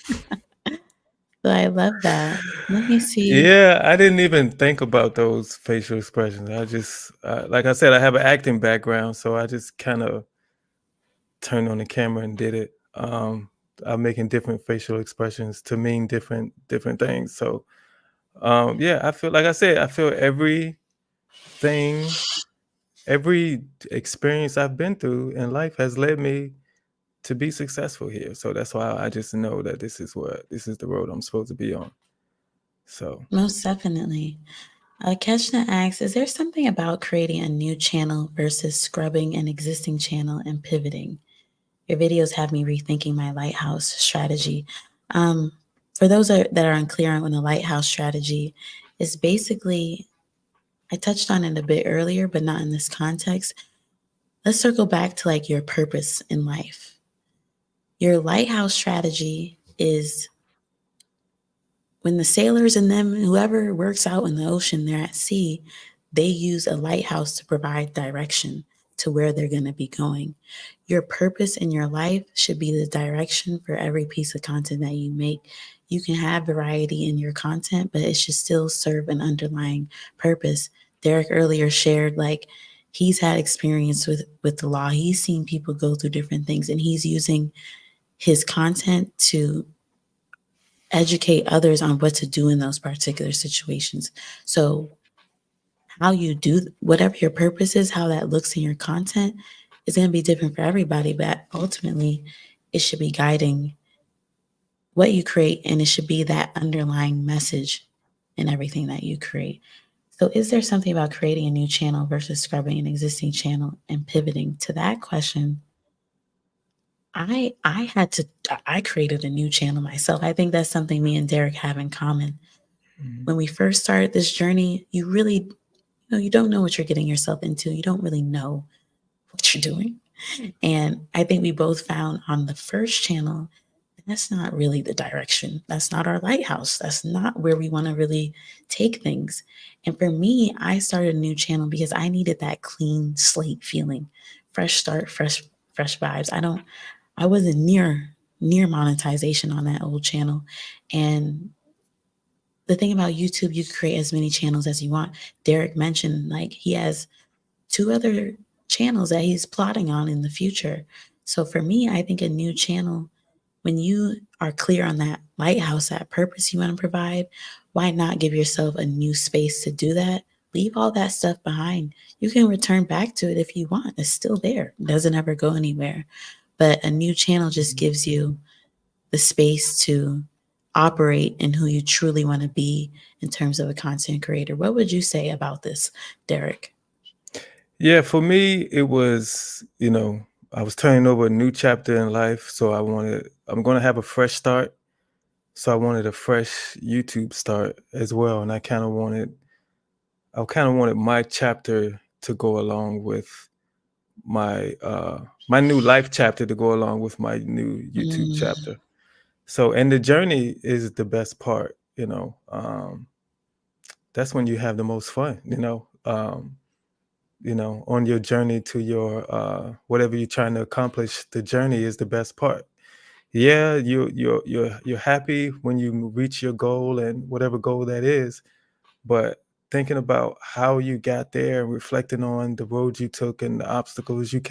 So I love that. Let me see. Yeah, I didn't even think about those facial expressions. I just, like I said, I have an acting background, so I just kind of turned on the camera and did it. I'm making different facial expressions to mean different things. So, yeah, I feel like I said, I feel everything, every experience I've been through in life has led me to be successful here. So that's why I just know that this is the road I'm supposed to be on. So Most definitely. Keshna asks, is there something about creating a new channel versus scrubbing an existing channel and pivoting? Your videos have me rethinking my lighthouse strategy. Um, for those that are unclear on the lighthouse strategy, is basically, I touched on it a bit earlier, but not in this context. Let's circle back to like your purpose in life. Your lighthouse strategy is when the sailors and them, whoever works out in the ocean, they're at sea, they use a lighthouse to provide direction, to where they're going to be going. Your purpose in your life should be the direction for every piece of content that you make. You can have variety in your content, but it should still serve an underlying purpose. Derek earlier shared like he's had experience with the law. He's seen people go through different things and he's using his content to educate others on what to do in those particular situations. So how you do whatever your purpose is, how that looks in your content is going to be different for everybody, but ultimately it should be guiding what you create and it should be that underlying message in everything that you create. So is there something about creating a new channel versus scrubbing an existing channel and pivoting to that question? I created a new channel myself. I think that's something me and Derek have in common. Mhm. When we first started this journey, you really, you don't know what you're getting yourself into. You don't really know what you're doing. And I think we both found on the first channel, that's not really the direction. That's not our lighthouse. That's not where we want to really take things. And for me, I started a new channel because I needed that clean slate feeling, fresh start, fresh vibes. I wasn't near monetization on that old channel. And the thing about YouTube, you can create as many channels as you want. Derek mentioned like he has two other channels that he's plotting on in the future. So for me, I think a new channel, when you are clear on that lighthouse, that purpose you want to provide, why not give yourself a new space to do that? Leave all that stuff behind. You can return back to it if you want. It's still there. It doesn't ever go anywhere. But a new channel just gives you the space to operate in who you truly want to be in terms of a content creator. What would you say about this, Derek? Yeah, for me, it was, I was turning over a new chapter in life. So I'm going to have a fresh start. So I wanted a fresh YouTube start as well. And I kind of wanted my chapter to go along with my new life chapter to go along with my new YouTube Mm, chapter. So, and the journey is the best part, that's when you have the most fun, on your journey to your whatever you're trying to accomplish. The journey is the best part. Yeah, you're happy when you reach your goal and whatever goal that is, but thinking about how you got there and reflecting on the road you took and the obstacles you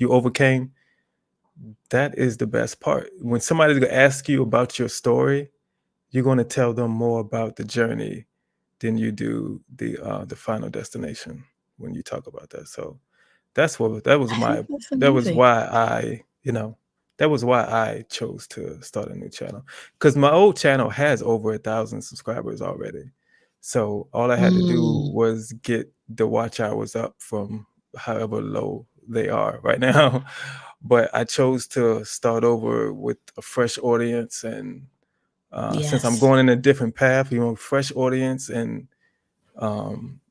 overcame, that is the best part. When somebody's gonna ask you about your story, you're gonna tell them more about the journey than you do the final destination when you talk about that. So I think that's that was amazing. why I chose to start a new channel, because my old channel has over 1,000 subscribers already. So all I had to do Mm, was get the watch hours up from however low they are right now. But I chose to start over with a fresh audience, and since I'm yes, going in a different path, fresh audience, and um,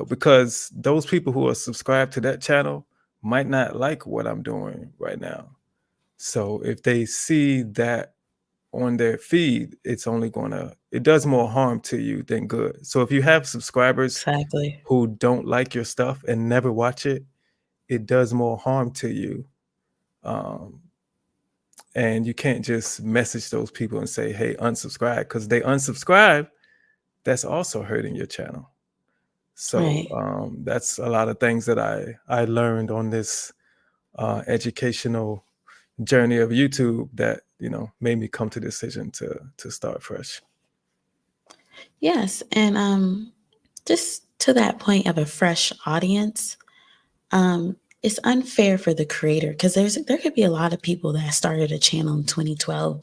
because those people who are subscribed to that channel might not like what I'm doing right now. So if they see that on their feed, it does more harm to you than good. So if you have subscribers exactly. who don't like your stuff and never watch it, it does more harm to you. Um, and you can't just message those people and say, hey, unsubscribe, because they unsubscribe. That's also hurting your channel. So Right. that's a lot of things that I learned on this educational journey of YouTube that made me come to the decision to start fresh. Yes. And just to that point of a fresh audience, it's unfair for the creator because there could be a lot of people that started a channel in 2012.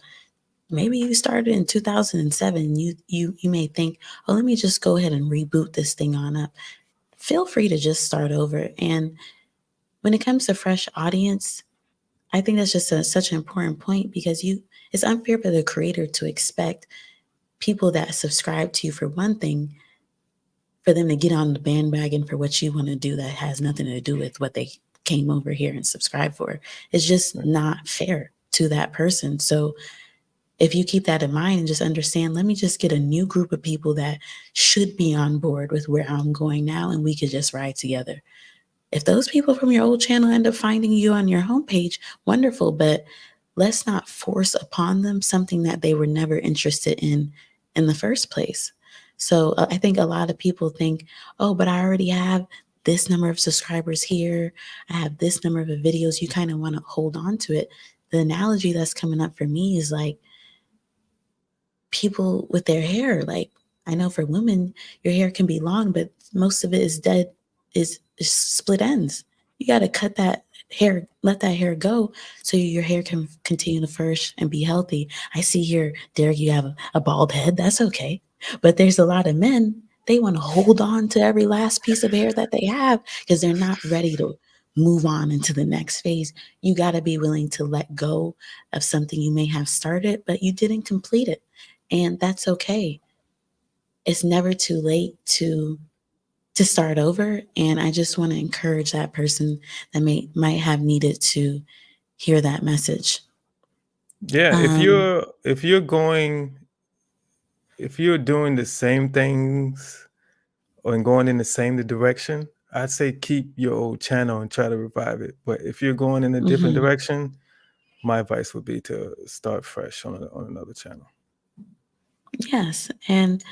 Maybe you started in 2007. You may think, oh, let me just go ahead and reboot this thing on up. Feel free to just start over. And when it comes to fresh audience, I think that's just such an important point because it's unfair for the creator to expect people that subscribe to you for one thing, for them to get on the bandwagon for what you want to do that has nothing to do with what they came over here and subscribed for. It's just Right. not fair to that person. So if you keep that in mind and just understand, let me just get a new group of people that should be on board with where I'm going now, and we could just ride together. If those people from your old channel end up finding you on your homepage, wonderful, but let's not force upon them something that they were never interested in the first place. So I think a lot of people think, oh, but I already have this number of subscribers here. I have this number of videos. You kind of want to hold on to it. The analogy that's coming up for me is like people with their hair. Like I know for women, your hair can be long, but most of it is dead, is split ends. You got to cut that hair, let that hair go so your hair can continue to flourish and be healthy. I see here, Derek, you have a bald head. That's okay. But there's a lot of men, they want to hold on to every last piece of hair that they have because they're not ready to move on into the next phase. You got to be willing to let go of something you may have started, but you didn't complete it. And that's okay. It's never too late to start over. And I just want to encourage that person that might have needed to hear that message. Yeah, Um, if you're doing the same things and going in the same direction, I'd say keep your old channel and try to revive it. But if you're going in a different mhm. direction, my advice would be to start fresh on another channel. Yes. And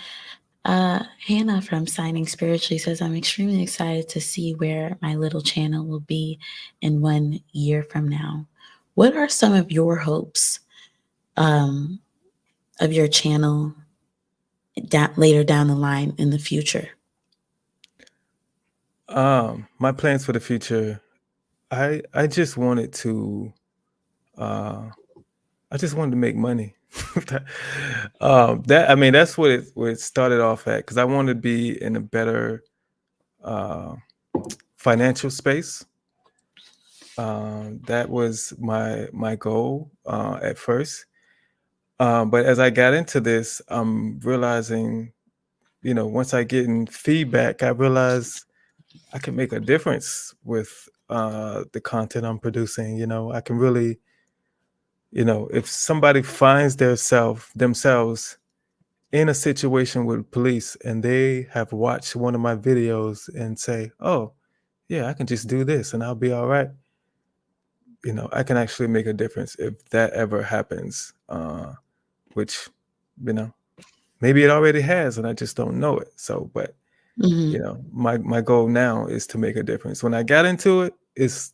Hannah from Signing Spiritually says, I'm extremely excited to see where my little channel will be in 1 year from now. What are some of your hopes um, of your channel later down the line in the future? My plans for the future, I just wanted to uh I just wanted to make money. That I mean that's what it started off at, because I wanted to be in a better uh financial space. That was my goal at first. But as I got into this, I'm realizing, once I get in feedback, I realize I can make a difference with the content I'm producing. I can really, if somebody finds themselves in a situation with police and they have watched one of my videos and say, "Oh, yeah, I can just do this and I'll be all right." I can actually make a difference if that ever happens. Which, you know, maybe it already has and I just don't know it. So, but Mhm. my goal now is to make a difference. When I got into it, it's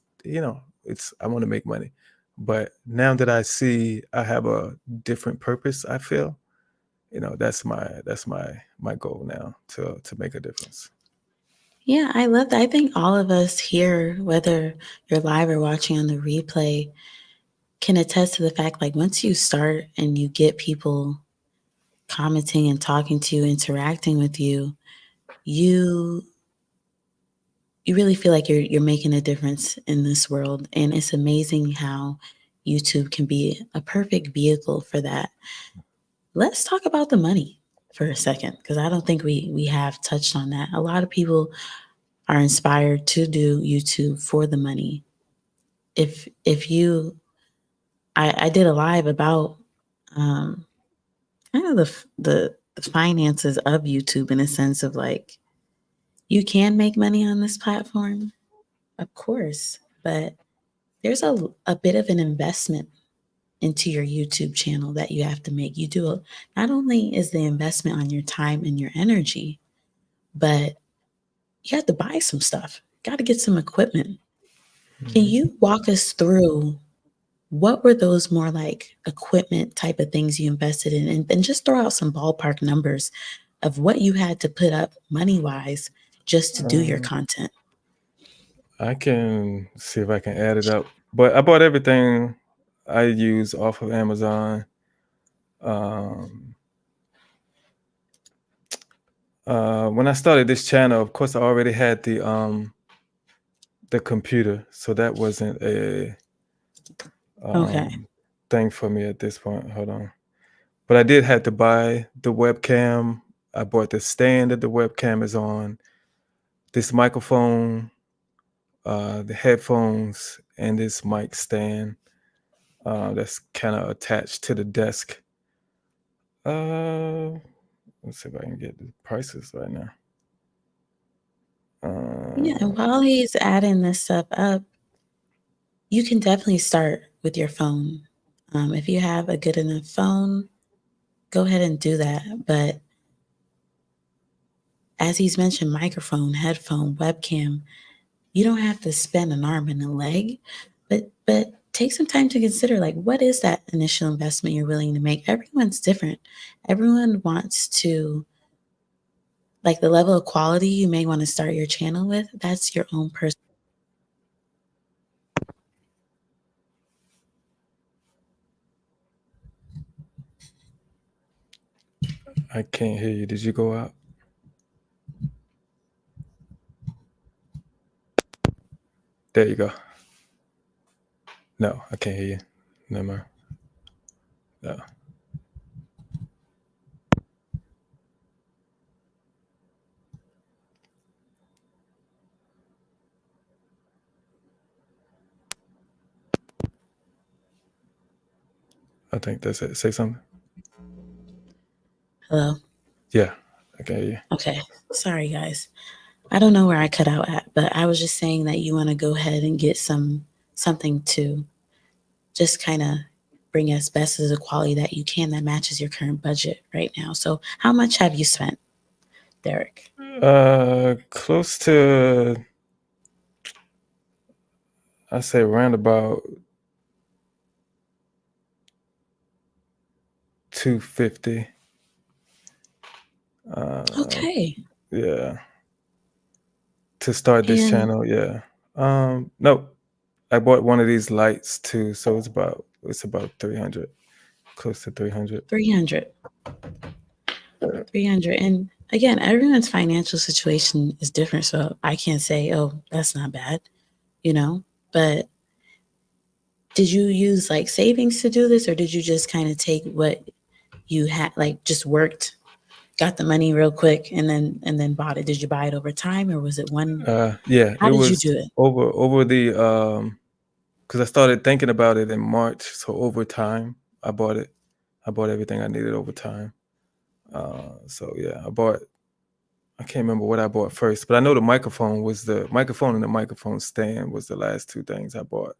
I want to make money. But now that I see I have a different purpose, I feel, that's my goal now, to make a difference. Yeah, I love that. I think all of us here, whether you're live or watching on the replay, can attest to the fact like once you start and you get people commenting and talking to you, interacting with you, you you really feel like you're making a difference in this world. And it's amazing how YouTube can be a perfect vehicle for that. Let's talk about the money for a second, because I don't think we have touched on that. A lot of people are inspired to do YouTube for the money. If you I did a live about um kind of the finances of YouTube in a sense of like you can make money on this platform, of course, but there's a bit of an investment into your YouTube channel that you have to make. Not only is the investment on your time and your energy, but you have to buy some stuff. Got to get some equipment. Can Mhm. you walk us through what were those more like equipment type of things you invested in? And just throw out some ballpark numbers of what you had to put up money wise just to do your Um, content. I can see if I can add it up, but I bought everything I use off of Amazon. Um, when I started this channel, of course, I already had the computer, so that wasn't a Okay. um, thing for me at this point. Hold on, but I did have to buy the webcam. I bought the stand that the webcam is on, this microphone, the headphones, and this mic stand that's kind of attached to the desk. Uh, let's see if I can get the prices right now. Yeah, and while he's adding this stuff up, you can definitely start with your phone. If you have a good enough phone, go ahead and do that. But as he's mentioned, microphone, headphone, webcam, you don't have to spend an arm and a leg, but take some time to consider like what is that initial investment you're willing to make. Everyone's different. Everyone wants to like the level of quality you may want to start your channel with. That's your own personal. I can't hear you. Did you go out? There you go. No, I can't hear you. Never mind. No. I think that's it. Say something. Hello. Yeah, I can hear you. Okay. Sorry guys. I don't know where I cut out at, but I was just saying that you want to go ahead and get something to just kind of bring as best as a quality that you can that matches your current budget right now. So, how much have you spent, Derek? Close to, I say around about 250. Okay. Yeah, to start this And channel. Yeah. No, I bought one of these lights too, so it's about 300, close to 300. 300. 300. And again, everyone's financial situation is different. So I can't say, oh, that's not bad, you know? But did you use like savings to do this or did you just kind of take what you had, like just worked, got the money real quick and then bought it? Did you buy it over time or was it one? Yeah, How it did you was do it? over the because I started thinking about it in March, so over time I bought it. I bought everything I needed over time. So yeah, I can't remember what I bought first, but I know the microphone and the microphone stand was the last two things I bought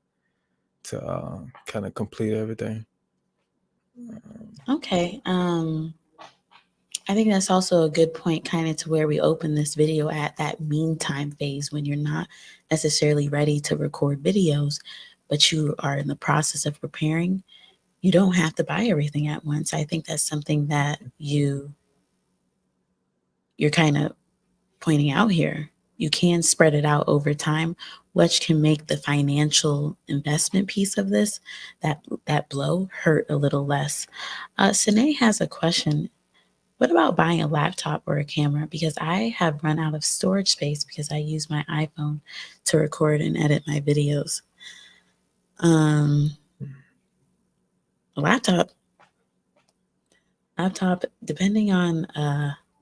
to kind of complete everything. Okay. I think that's also a good point, kind of to where we open this video at that meantime phase when you're not necessarily ready to record videos, but you are in the process of preparing. You don't have to buy everything at once. I think that's something that you're kind of pointing out here. You can spread it out over time, which can make the financial investment piece of this, that blow, hurt a little less. Sine has a question. What about buying a laptop or a camera? Because I have run out of storage space because I use my iPhone to record and edit my videos. Um, laptop, depending on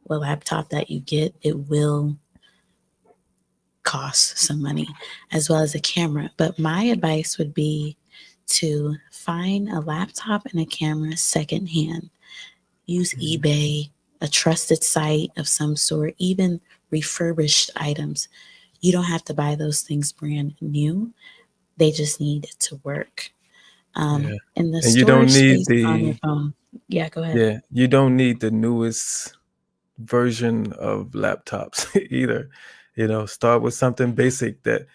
what laptop that you get, it will cost some money as well as a camera. But my advice would be to find a laptop and a camera secondhand. Use eBay, a trusted site of some sort, even refurbished items. You don't have to buy those things brand new. They just need to work. Yeah, In the and you don't storage need space on your the phone. Yeah, go ahead. yeah you don't need the newest version of laptops either. Start with something basic that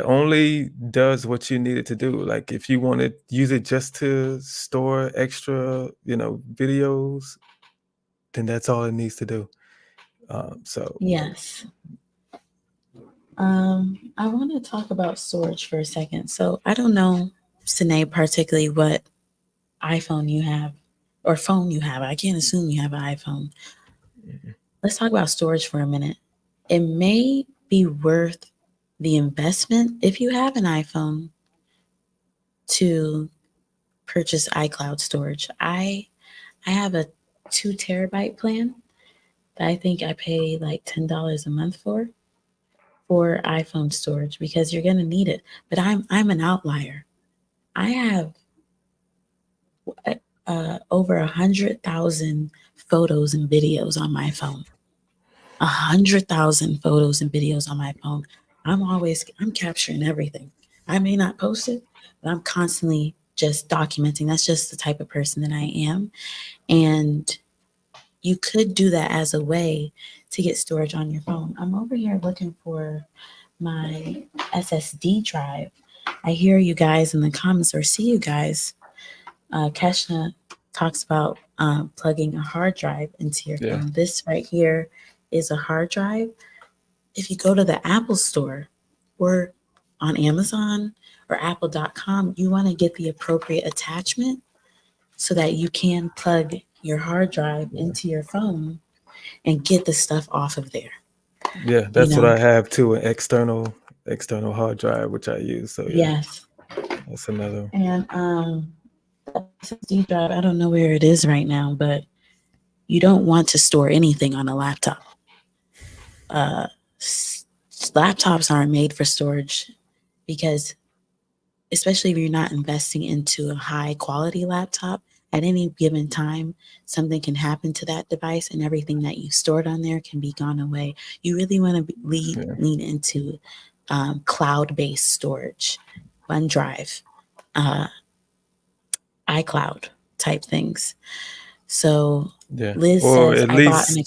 only does what you need it to do. Like if you want to use it just to store extra, videos, then that's all it needs to do. So Yes. I want to talk about storage for a second. So I don't know, Sine, particularly what iPhone you have or phone you have. I can't assume you have an iPhone. Let's talk about storage for a minute. It may be worth the investment if you have an iPhone to purchase iCloud storage. I have a 2 terabyte plan that I think I pay like $10 a month for iPhone storage because you're gonna need it. But I'm an outlier. I have over 100,000 photos and videos on my phone. 100,000 photos and videos on my phone. I'm capturing everything. I may not post it, but I'm constantly just documenting. That's just the type of person that I am. And you could do that as a way to get storage on your phone. I'm over here looking for my SSD drive. I hear you guys in the comments or see you guys. Keshna talks about plugging a hard drive into your Yeah. phone. This right here is a hard drive. If you go to the Apple store or on Amazon or apple.com, you want to get the appropriate attachment so that you can plug your hard drive Yeah. into your phone and get the stuff off of there. Yeah, You that's what know, I have too, an external hard drive which I use. So yeah, yes. that's another. And the SSD drive, I don't know where it is right now, but you don't want to store anything on a laptop. Uh, Laptops aren't made for storage because, especially if you're not investing into a high quality laptop, at any given time, something can happen to that device and everything that you stored on there can be gone away. You really want to Yeah. lean into cloud based storage, OneDrive, uh, iCloud type things. So Yeah. Liz Or says, I bought an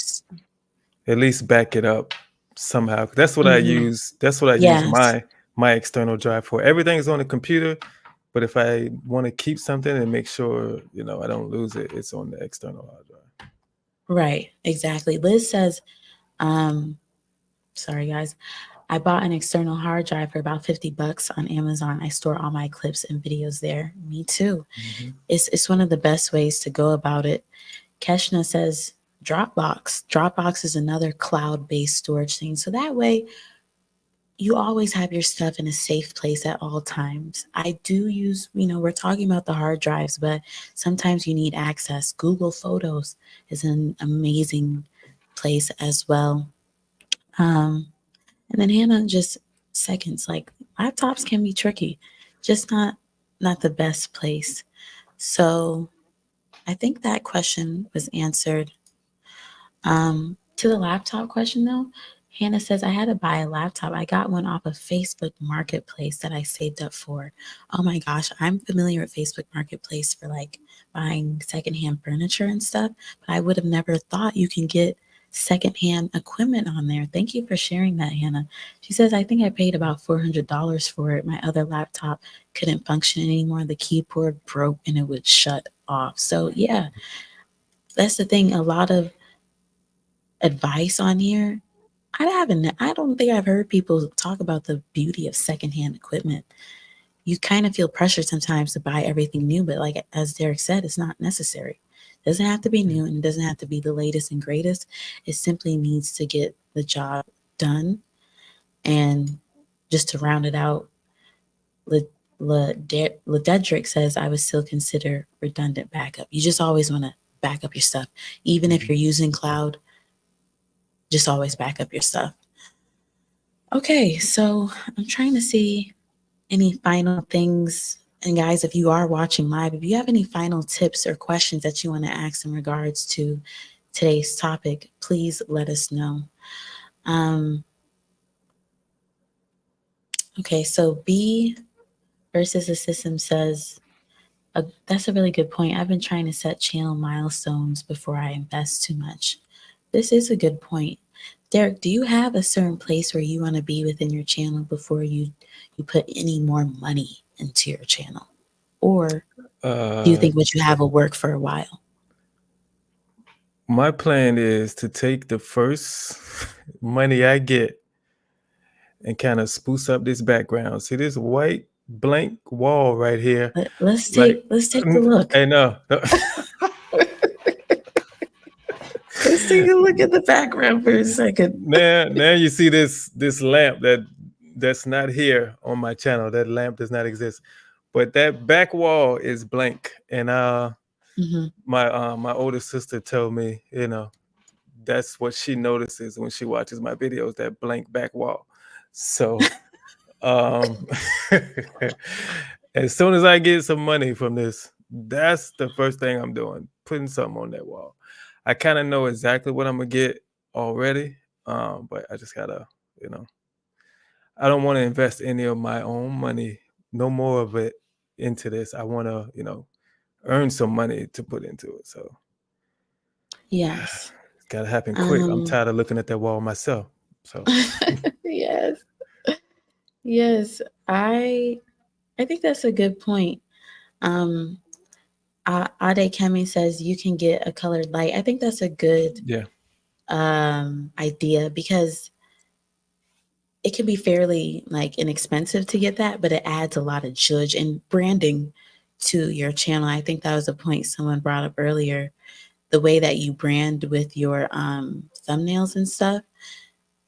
at least back it up somehow. That's what I Mhm. use. That's what I use Yes, my external drive for. Everything's on the computer, but if I want to keep something and make sure, I don't lose it, it's on the external hard drive. right, exactly. Liz says, um, sorry guys, I bought an external hard drive for about 50 bucks on Amazon. I store all my clips and videos there. Me too. Mm-hmm. It's one of the best ways to go about it. Keshna says Dropbox. Dropbox is another cloud-based storage thing. So that way you always have your stuff in a safe place at all times. I do use, we're talking about the hard drives, but sometimes you need access. Google Photos is an amazing place as well. Um, and then Hannah just seconds like laptops can be tricky, just not the best place. So I think that question was answered. To the laptop question though, Hannah says, I had to buy a laptop. I got one off of Facebook Marketplace that I saved up for. Oh my gosh, I'm familiar with Facebook Marketplace for like buying secondhand furniture and stuff, but I would have never thought you can get secondhand equipment on there. Thank you for sharing that, Hannah. She says, I think I paid about $400 for it. My other laptop couldn't function anymore. The keyboard broke and it would shut off. So, yeah, that's the thing. A lot of advice on here. I don't think I've heard people talk about the beauty of secondhand equipment. You kind of feel pressure sometimes to buy everything new, but like as Derek said, it's not necessary. It doesn't have to be new and it doesn't have to be the ledest and greatest. It simply needs to get the job done. And just to round it out, Lededrick says I would still consider redundant backup. You just always want to back up your stuff. Even if Mm-hmm. you're using cloud, just always back up your stuff. Okay, so I'm trying to see any final things. And guys, if you are watching live, if you have any final tips or questions that you want to ask in regards to today's topic, please let us know. Um, okay, so B versus the system says, that's a really good point. I've been trying to set channel milestones before I invest too much. This is a good point. Derek, do you have a certain place where you want to be within your channel before you put any more money into your channel? Or do you Uh, think what you have will work for a while? my plan is to take the first money I get and kind of spruce up this background. See this white blank wall right here? Like, Let's take a look. hey, no. Let's take a look at the background for a second. Now you see this lamp that's not here on my channel. That lamp does not exist, but that back wall is blank. And Hmm. my older sister told me, that's what she notices when she watches my videos, that blank back wall. So um as soon as I get some money from this, that's the first thing I'm doing, putting something on that wall. I kind of know exactly what I'm gonna get already. But I just gotta, you know, I don't want to invest any of my own money, no more of it into this. I want to, earn some money to put into it. So Yes. it's gotta happen quick. I'm Um, tired of looking at that wall myself. So yes. Yes. I I think that's a good point. Um, Ade Kemi says you can get a colored light. I think that's a good yeah, idea because it can be fairly like inexpensive to get that, but it adds a lot of judge and branding to your channel. I think that was a point someone brought up earlier. The way that you brand with your thumbnails and stuff,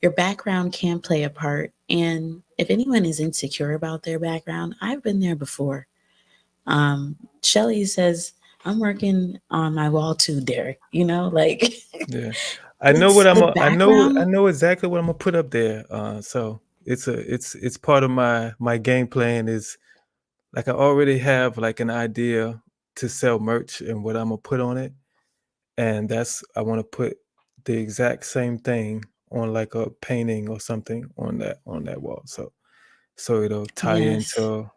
your background can play a part. And if anyone is insecure about their background, I've been there before. Shelly says, I'm working on my wall too, Derek. Like yeah. I know it's what the I background. know exactly what I'm gonna put up there. So it's part of my game plan is like I already have like an idea to sell merch and what I'm gonna put on it. And that's I want to put the exact same thing on like a painting or something on that wall. So it'll tie Yes. into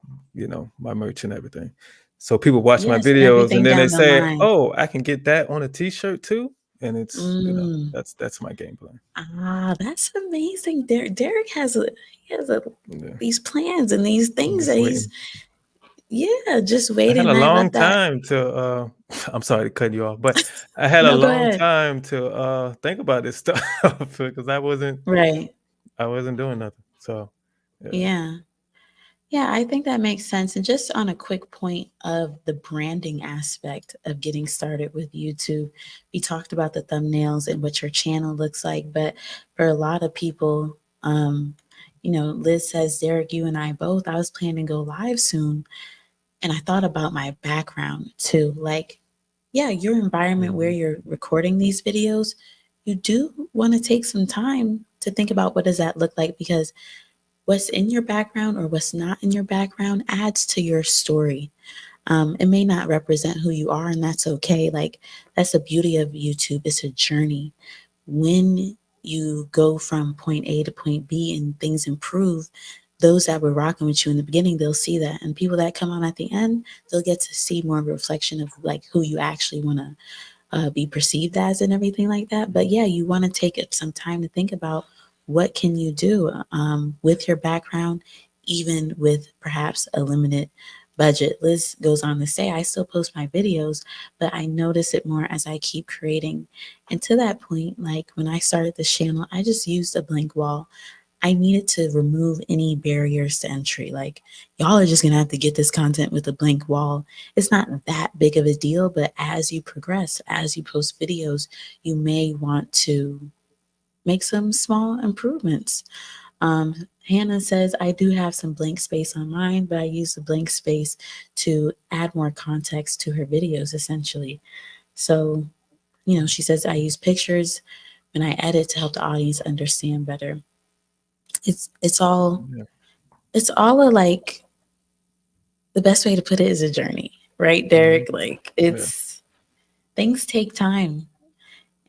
my merch and everything. So people watch my Yes. videos and Everything then they down the say, line. "Oh, I can get that on a T-shirt too." And it's Mm. that's my game plan. That's amazing. Derek has Yeah, these plans and these I'm things just that he's waiting. just I had waiting. a I long let that. time to I'm sorry to cut you off, but I had a No, go long ahead. time to think about this stuff because Right. I wasn't doing nothing. So yeah. Yeah. Yeah, I think that makes sense. And just on a quick point of the branding aspect of getting started with YouTube, we talked about the thumbnails and what your channel looks like. But for a lot of people, Liz says, Derek, you and I both, I was planning to go live soon. And I thought about my background too. Like, yeah, your environment where Mhm. you're recording these videos, you do want to take some time to think about what does that look like because what's in your background or what's not in your background adds to your story. It may not represent who you are, and that's okay. Like, that's the beauty of YouTube. It's a journey. When you go from point A to point B and things improve, those that were rocking with you in the beginning, they'll see that. And people that come on at the end, they'll get to see more of a reflection of like who you actually want to be perceived as and everything like that. But yeah, you want to take some time to think about what can you do with your background, even with perhaps a limited budget. Liz goes on to say, I still post my videos, but I notice it more as I keep creating. And to that point, like when I started this channel, I just used a blank wall. I needed to remove any barriers to entry. Like, y'all are just gonna have to get this content with a blank wall. It's not that big of a deal, but as you progress, as you post videos, you may want to make some small improvements. Hannah says, I do have some blank space on mine, but I use the blank space to add more context to her videos, essentially. So, she says, I use pictures when I edit to help the audience understand better. It's all Yeah. it's all a like the best way to put it is a journey, right, Mhm. Derek? Like Yeah. it's things take time.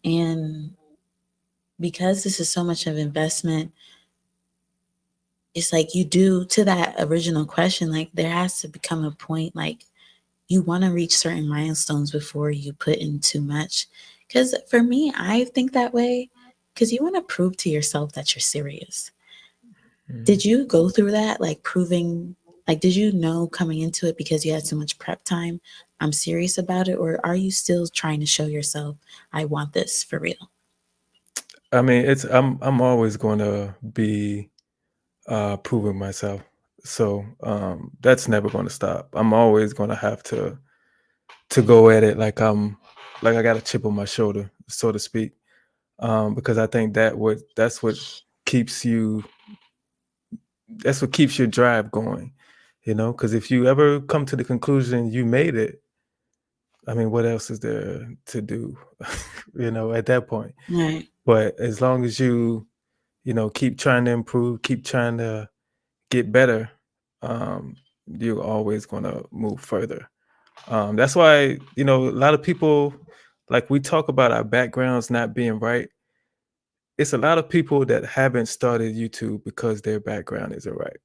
And because this is so much of investment, it's like you do to that original question, like there has to become a point like you want to reach certain milestones before you put in too much. Because for me, I think that way because you want to prove to yourself that you're serious. Mhm. Did you go through that, like proving, like, did you know coming into it because you had so much prep time, I'm serious about it? Or are you still trying to show yourself, I want this for real? I mean, I'm always going to be proving myself. So that's never going to stop. I'm always going to have to go at it like I got a chip on my shoulder, so to speak. Because I think keeps you that's what keeps your drive going. Because if you ever come to the conclusion you made it, I mean, what else is there to do? At that point. Right. But as long as keep trying to improve, keep trying to get better, um, you're always going to move further. That's why, a lot of people, like we talk about our backgrounds not being right. it's a lot of people that haven't started YouTube because their background isn't right.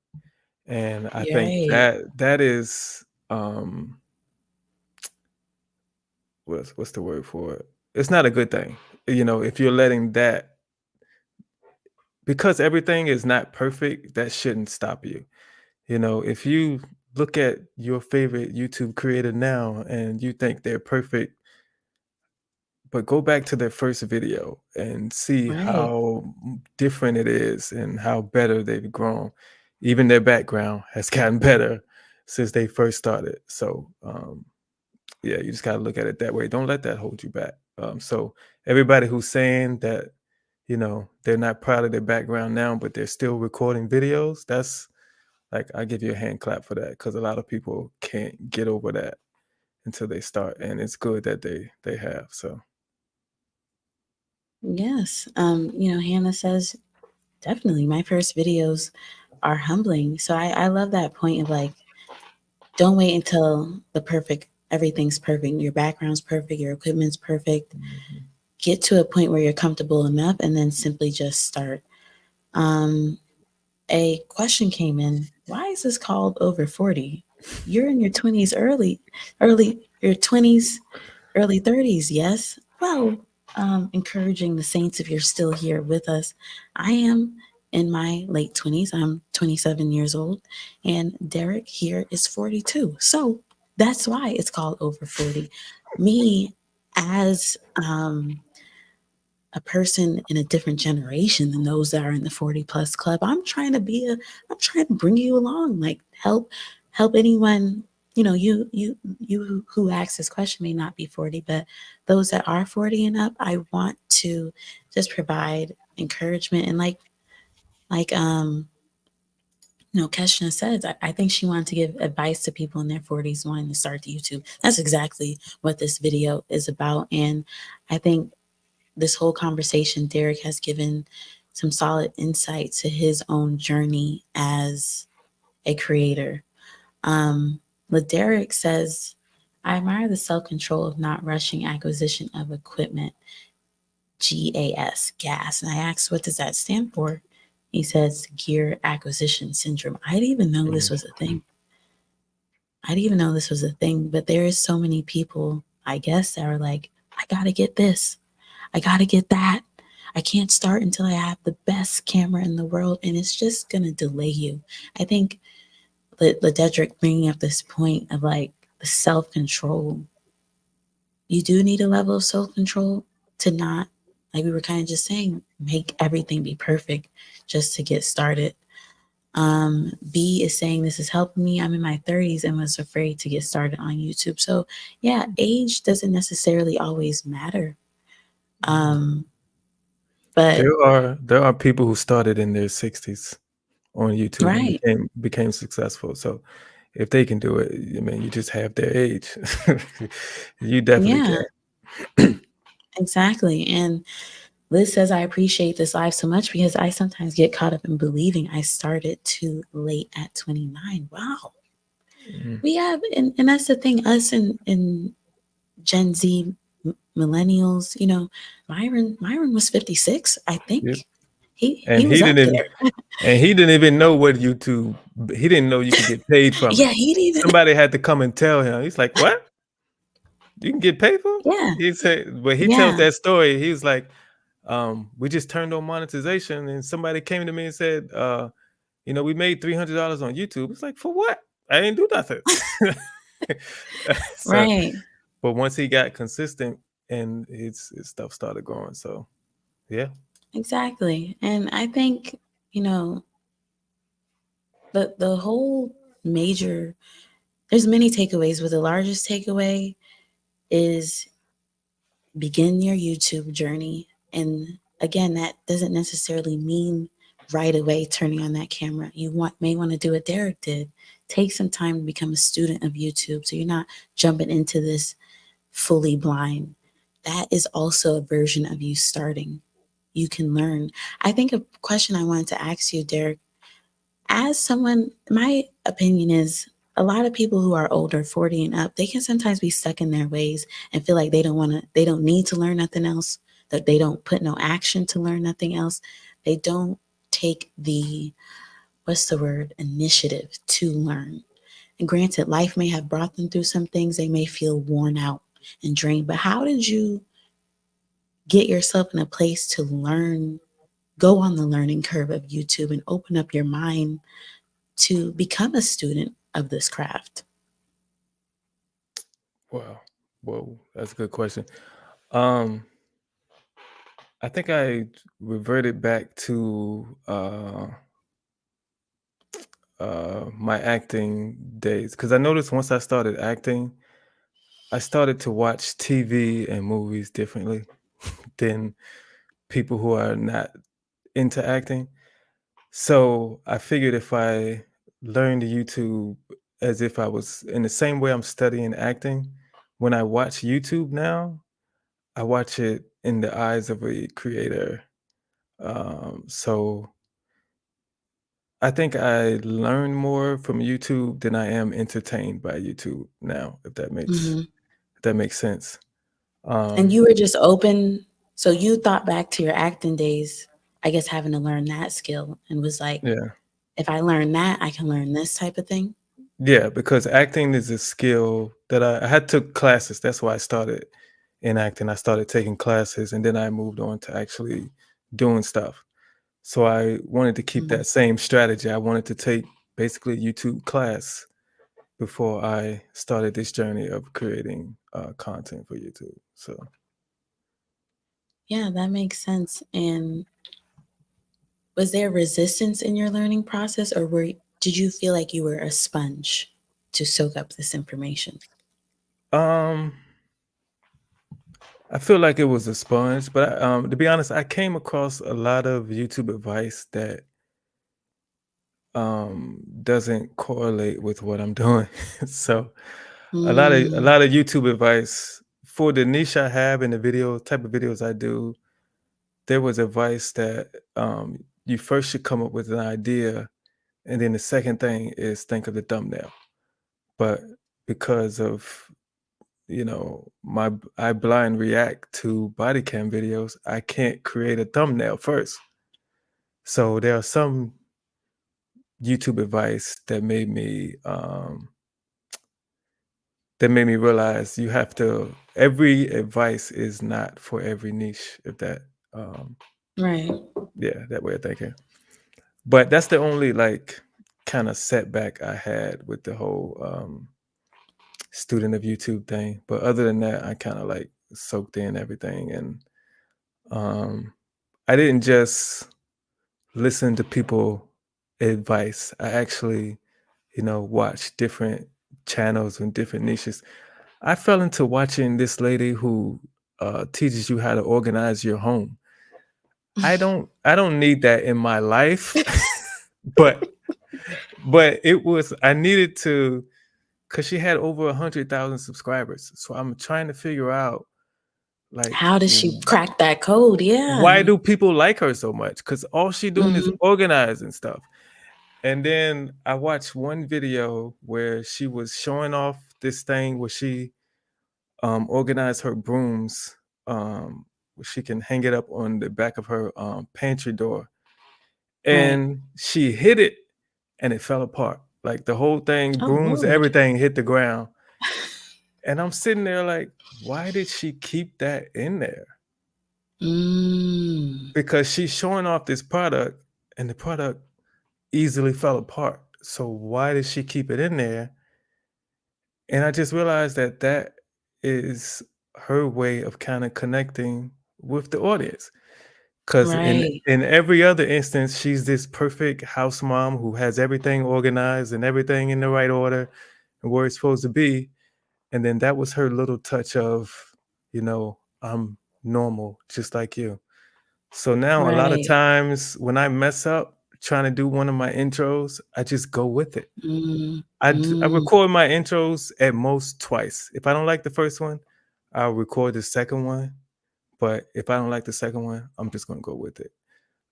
And I You're think right. that is what's the word for it? It's not a good thing. If you're letting that, because everything is not perfect, that shouldn't stop you. If you look at your favorite YouTube creator now and you think they're perfect, but go back to their first video and see Right. how different it is and how better they've grown. Even their background has gotten better since they first started. So yeah, you just got to look at it that way. Don't let that hold you back. So everybody who's saying that, they're not proud of their background now, but they're still recording videos, that's like, I give you a hand clap for that, because a lot of people can't get over that until they start, and it's good that they have. So Yes. Hannah says, definitely my first videos are humbling. So I love that point of like, don't wait until everything's perfect. Your background's perfect, your equipment's perfect. mhm. Get to a point where you're comfortable enough and then simply just start. Um, a question came in. Why is this called over 40? You're in your 20s your 20s, early 30s, yes? Well, encouraging the saints if you're still here with us. I am in my late 20s. I'm 27 years old, and Derek here is 42. So that's why it's called over 40. Me, as a person in a different generation than those that are in the 40 plus club, I'm trying to bring you along, like help anyone. You who asked this question may not be 40, but those that are 40 and up, I want to just provide encouragement. And like Keshna says, I think she wanted to give advice to people in their 40s wanting to start the YouTube. That's exactly what this video is about. And I think this whole conversation, Derek has given some solid insight to his own journey as a creator. Derek says, I admire the self control of not rushing acquisition of equipment, gas. And I asked, what does that stand for? He says, gear acquisition syndrome. I didn't even know this Mm. was a thing. But there is so many people, I guess, that are like, I gotta get this. I gotta get that. I can't start until I have the best camera in the world, and it's just gonna delay you. I think Lededrick bringing up this point of like the self control. You do need a level of self control to not, like we were kind of just saying, make everything be perfect just to get started. B is saying this is helping me. I'm in my 30s and was afraid to get started on YouTube. So yeah, age doesn't necessarily always matter. Um, but There are people who started in their 60s on YouTube and right. became successful. So if they can do it, I mean, you just have their age. You definitely Yeah, can. exactly. And Liz says, I appreciate this live so much because I sometimes get caught up in believing I started too late at 29. Wow. Mm, We have, and that's the thing, us and Gen Z millennials, Myron was 56, I yep. think. He And was he up didn't there. and he didn't even know what YouTube. He didn't know you could get paid from Yeah, it. he didn't even, Somebody had to come and tell him. He's like, "What? You can get paid for?" yeah, He said, but he tells yeah, that story. He was like, we just turned on monetization, and somebody came to me and said, we made $300 on YouTube. It's like, for what? I didn't do nothing. So, right, but once he got consistent, and his stuff started growing. So, yeah. exactly. And I think, you know, the whole major, there's many takeaways, but the largest takeaway is begin your YouTube journey. And again, that doesn't necessarily mean right away turning on that camera. May want to do what Derek did. Take some time to become a student of YouTube so you're not jumping into this fully blind. That is also a version of you starting. You can learn. I think a question I wanted to ask you, Derek, as someone, my opinion is a lot of people who are older, 40 and up, they can sometimes be stuck in their ways and feel like they don't need to learn nothing else. that they don't put no action to learn nothing else. They don't take the, what's the word, initiative to learn. And granted, life may have brought them through some things. They may feel worn out and drained. But how did you get yourself in a place to learn, go on the learning curve of YouTube and open up your mind to become a student of this craft? Wow. Whoa, that's a good question. Um, I think I reverted back to my acting days because I noticed once I started acting, I started to watch TV and movies differently than people who are not into acting. So I figured if I learned YouTube as if I was in the same way I'm studying acting, when I watch YouTube now, I watch it in the eyes of a creator. So I think I learn more from YouTube than I am entertained by YouTube now, Hmm. if that makes sense. And Um, you were just open. So you thought back to your acting days, I guess having to learn that skill and was like, yeah. if I learn that, I can learn this type of thing. Yeah, because acting is a skill that I had took classes. That's why I started in acting. I started taking classes and then I moved on to actually doing stuff. So I wanted to keep Mhm. that same strategy. I wanted to take basically a YouTube class before I started this journey of creating content for YouTube. So Yeah, that makes sense. And was there resistance in your learning process, or did you feel like you were a sponge to soak up this information? um I feel like it was a sponge, but to be honest, I came across a lot of YouTube advice that doesn't correlate with what I'm doing. So a Mm, lot of YouTube advice for the niche I have and the video type of videos I do, there was advice that you first should come up with an idea, and then the second thing is think of the thumbnail. But because of I blind react to body cam videos, I can't create a thumbnail first. So there are some YouTube advice that made me realize you have to every advice is not for every niche, if that um right, yeah, that way of thinking. But that's the only like kind of setback I had with the whole student of YouTube thing. But other than that, I kind of like soaked in everything, and um I didn't just listen to people advice. I actually, watch different channels and different niches. I fell into watching this lady who teaches you how to organize your home. I don't need that in my life, but it was I needed to because she had over 100,000 subscribers. So I'm trying to figure out like how does she crack that code? why Yeah. do people like her so much? Because all she doing is Hmm. organizing stuff. And then I watched one video where she was showing off this thing where she organized her brooms, where she can hang it up on the back of her pantry door. Right. And she hit it and it fell apart. Like the whole thing, Oh brooms, Lord. everything hit the ground. And I'm sitting there like, why did she keep that in there? Mm, Because she's showing off this product and the product easily fell apart. So why did she keep it in there? And I just realized that that is her way of kind of connecting with the audience. Because right. in every other instance, she's this perfect house mom who has everything organized and everything in the right order and where it's supposed to be. And then that was her little touch of, I'm normal, just like you. So now a lot of Right. times when I mess up trying to do one of my intros, I just go with it. Mm, I mm, record my intros at most twice. If I don't like the first one, I'll record the second one. But if I don't like the second one, I'm just gonna go with it.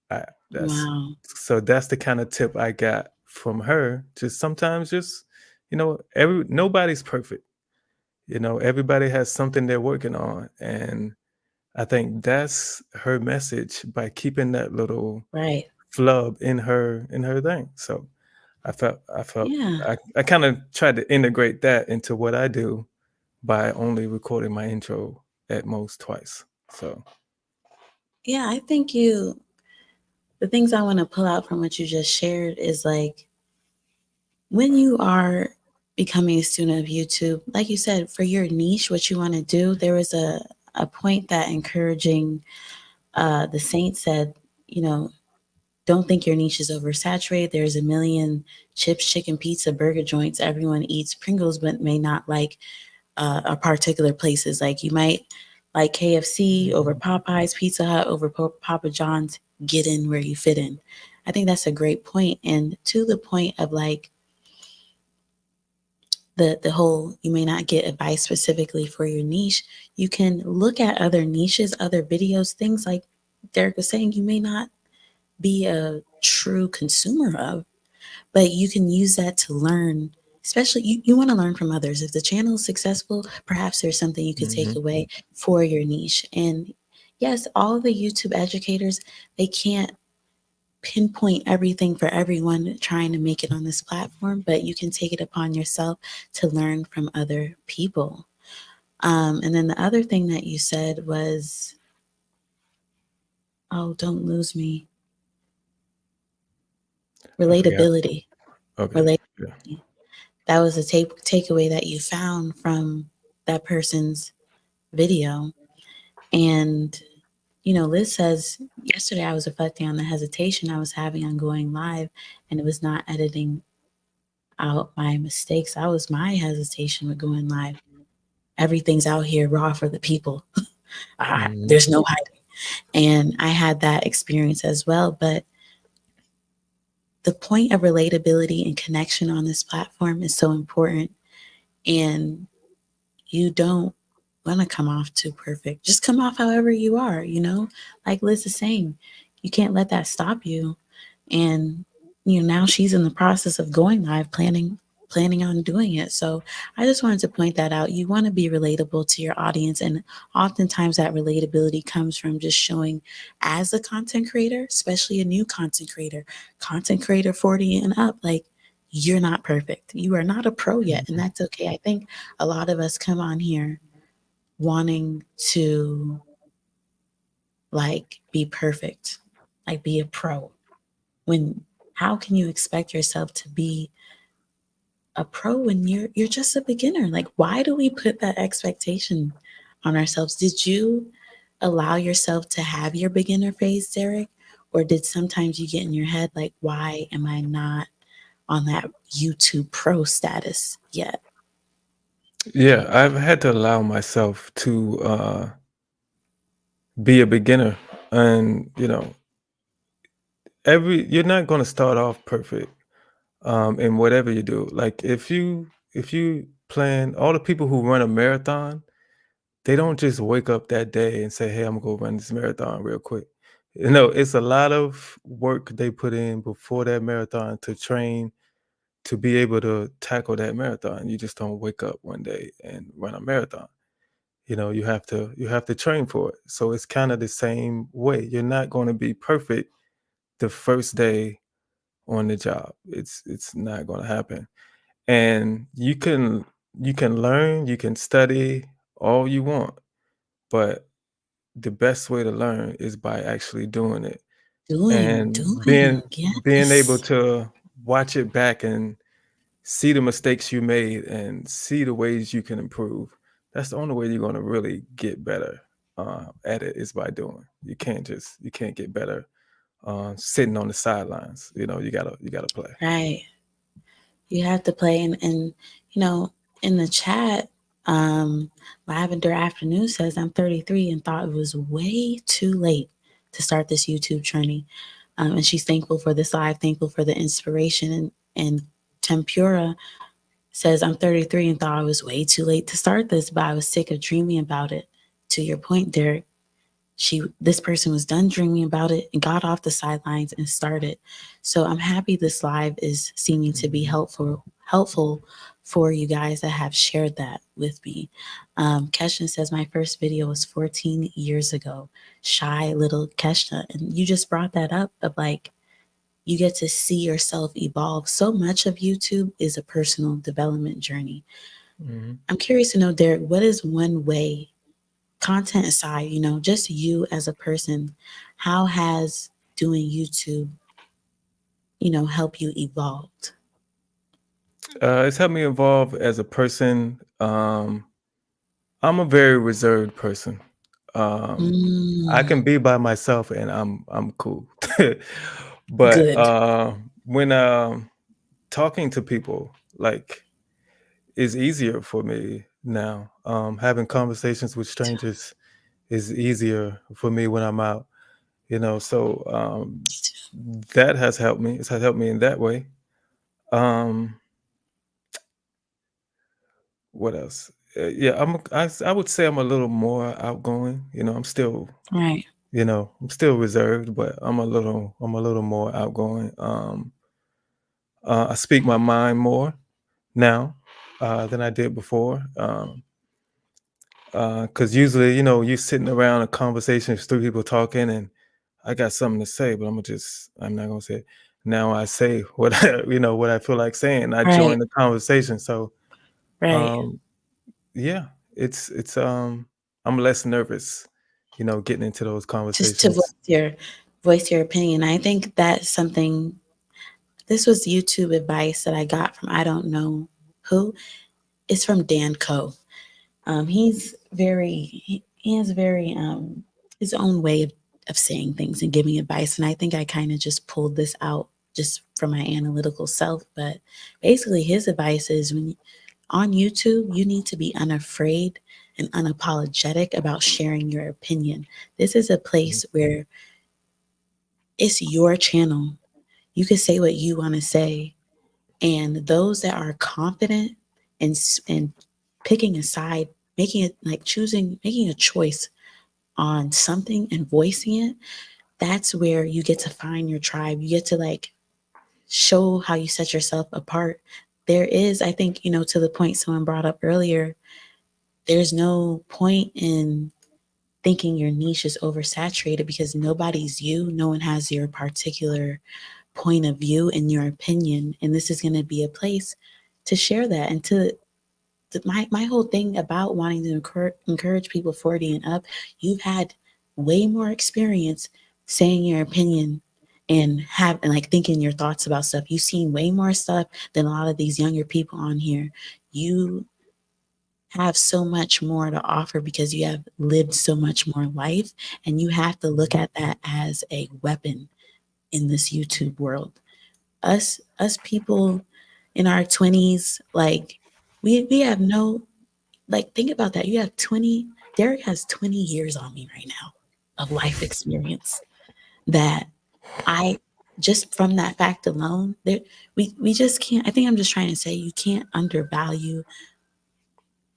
I that's wow. so that's the kind of tip I got from her. Just sometimes just, nobody's perfect. Everybody has something they're working on. And I think that's her message by keeping that little Right. flub in her thing. So I felt Yeah. I kind of tried to integrate that into what I do by only recording my intro at most twice. So Yeah, I think the things I want to pull out from what you just shared is like when you are becoming a student of YouTube, like you said, for your niche, what you want to do, there was a point that encouraging the saint said, you know, don't think your niche is oversaturated. There's a million chips, chicken, pizza, burger joints. Everyone eats Pringles, but may not like a particular places. Like you might like KFC over Popeyes, Pizza Hut over Papa John's. Get in where you fit in. I think that's a great point. And to the point of like the whole you may not get advice specifically for your niche, you can look at other niches, other videos, things like Derek was saying, you may not be a true consumer of, but you can use that to learn. Especially you want to learn from others. If the channel is successful, perhaps there's something you could take mhm. away for your niche. And yes, all of the YouTube educators, they can't pinpoint everything for everyone trying to make it on this platform, but you can take it upon yourself to learn from other people. And then the other thing that you said was, oh, don't lose me, I forgot. relatability. Okay. Yeah. Relatability. That was a takeaway that you found from that person's video. And, you know, Liz says, yesterday I was reflecting on the hesitation I was having on going live, and it was not editing out my mistakes. That was my hesitation with going live. Everything's out here raw for the people. Mhm. There's no hiding. And I had that experience as well. But the point of relatability and connection on this platform is so important. And you don't want to come off too perfect. Just come off however you are, you know? Like Liz is saying, you can't let that stop you. And you know, now she's in the process of going live, planning on doing it. So I just wanted to point that out. You want to be relatable to your audience, and oftentimes that relatability comes from just showing as a content creator, especially a new content creator 40 and up, like you're not perfect. You are not a pro yet, and Mhm. that's okay. I think a lot of us come on here wanting to like be perfect, like be a pro. When how can you expect yourself to be a pro when you're just a beginner? Like why do we put that expectation on ourselves? Did you allow yourself to have your beginner phase, Derek? Or did sometimes you get in your head like why am I not on that YouTube pro status yet? Yeah, I've had to allow myself to be a beginner, and every you're not going to start off perfect in whatever you do. Like if you plan, all the people who run a marathon, they don't just wake up that day and say, "Hey, I'm gonna go run this marathon real quick." It's a lot of work they put in before that marathon to train to be able to tackle that marathon. You just don't wake up one day and run a marathon. You have to train for it. So it's kind of the same way. You're not going to be perfect the first day on the job. It's not going to happen. And you can learn, you can study all you want, but the best way to learn is by actually doing it and being Doing, being able yes. to watch it back and see the mistakes you made and see the ways you can improve. That's the only way you're going to really get better at it, is by doing. You can't get better sitting on the sidelines. You gotta play. Right. You have to play, and you know, in the chat, Lavender Afternoon says I'm 33 and thought it was way too late to start this YouTube journey. And she's thankful for this live, thankful for the inspiration. And Tempura says I'm 33 and thought I was way too late to start this, but I was sick of dreaming about it. To your point, Derek, this person was done dreaming about it and got off the sidelines and started. So I'm happy this live is seeming to be Mhm. helpful for you guys that have shared that with me. Kesha says, my first video was 14 years ago. Shy little Kesha. And you just brought that up of like, you get to see yourself evolve. So much of YouTube is a personal development journey. Mhm. I'm curious to know, Derek, what is one way, content aside, just you as a person, how has doing YouTube, help you evolved? It's helped me evolve as a person. I'm a very reserved person. Um, I Mm, can be by myself and I'm cool. But good. when talking to people, like, is easier for me now. Having conversations with strangers is easier for me when I'm out. So that has helped me. It's helped me in that way. Um, what else? Yeah, I would say I'm a little more outgoing. Right. I'm still reserved, but I'm a little more outgoing. I speak my mind more now than I did before. Because usually, you're sitting around a conversation, with three people talking, and I got something to say, but I'm not gonna say it. Now I say what what I feel like saying. I Right. join the conversation. So Right. um, yeah, it's I'm less nervous, getting into those Just to conversations. voice your opinion. I think that's something. This was YouTube advice that I got from I don't know who. It's from Dan Coe. He has very his own way of saying things and giving advice, and I think I kind of just pulled this out just from my analytical self. But basically, his advice is on YouTube, you need to be unafraid and unapologetic about sharing your opinion. This is a Mhm. place where it's your channel. You can say what you want to say, and those that are confident and picking a side, making it like choosing, making a choice on something and voicing it, that's where you get to find your tribe. You get to like show how you set yourself apart. There is, I think, to the point someone brought up earlier, there's no point in thinking your niche is oversaturated because nobody's you. No one has your particular point of view and your opinion. And this is going to be a place to share that and my whole thing about wanting to encourage people 40 and up, you've had way more experience saying your opinion and like thinking your thoughts about stuff. You've seen way more stuff than a lot of these younger people on here. You have so much more to offer because you have lived so much more life, and you have to look at that as a weapon in this YouTube world. Us people in our 20s, like we have no, like, think about that. You have 20, Derek has 20 years on me right now of life experience that I just from that fact alone, there we just can't. I think I'm just trying to say you can't undervalue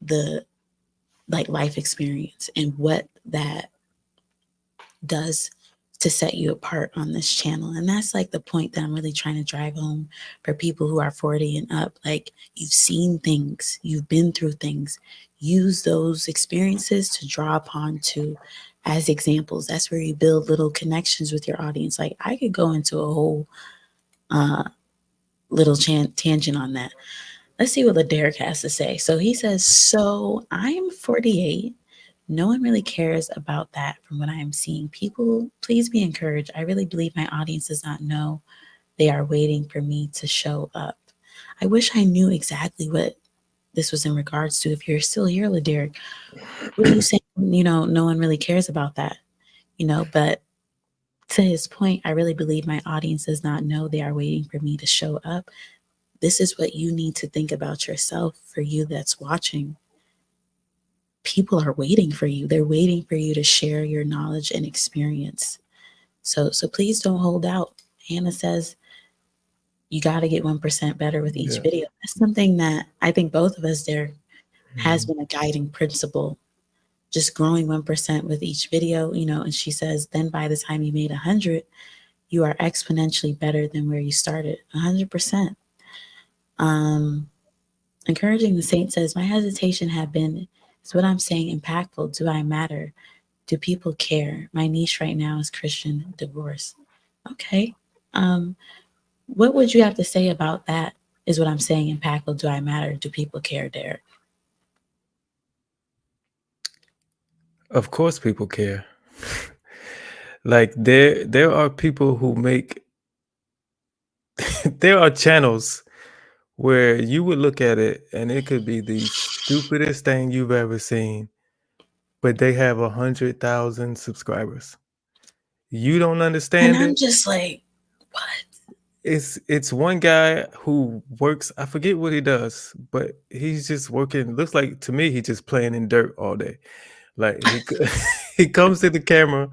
the like life experience and what that does to set you apart on this channel. And that's like the point that I'm really trying to drive home for people who are 40 and up. Like, you've seen things, you've been through things. Use those experiences to draw upon to as examples. That's where you build little connections with your audience. Like, I could go into a whole uh little tangent on that. Let's see what Derek has to say. So he says, so I'm 48. No one really cares about that from what I am seeing. People, please be encouraged. I really believe my audience does not know they are waiting for me to show up. I wish I knew exactly what this was in regards to. If you're still here, Laderick, what are you saying? No one really cares about that, but to his point, I really believe my audience does not know they are waiting for me to show up. This is what you need to think about yourself for you that's watching. People are waiting for you. They're waiting for you to share your knowledge and experience. So please don't hold out. Hannah says you got to get 1% better with each Yeah. video. That's something that I think both of us there has Mhm. been a guiding principle. Just growing 1% with each video, and she says, then by the time you made 100, you are exponentially better than where you started. 100%. Um, Encouraging the saint says, my hesitation had been, is what I'm saying impactful? Do I matter? Do people care? My niche right now is Christian divorce. Okay. Um, what would you have to say about that? Is what I'm saying impactful? Do I matter? Do people care, Derek? Of course people care. Like there are people who make there are channels where you would look at it and it could be the stupidest thing you've ever seen, but they have 100,000 subscribers. You don't And understand I'm it. just like, what? It's one guy who works, I forget what he does, but he's just working. Looks like to me he's just playing in dirt all day. Like he comes to the camera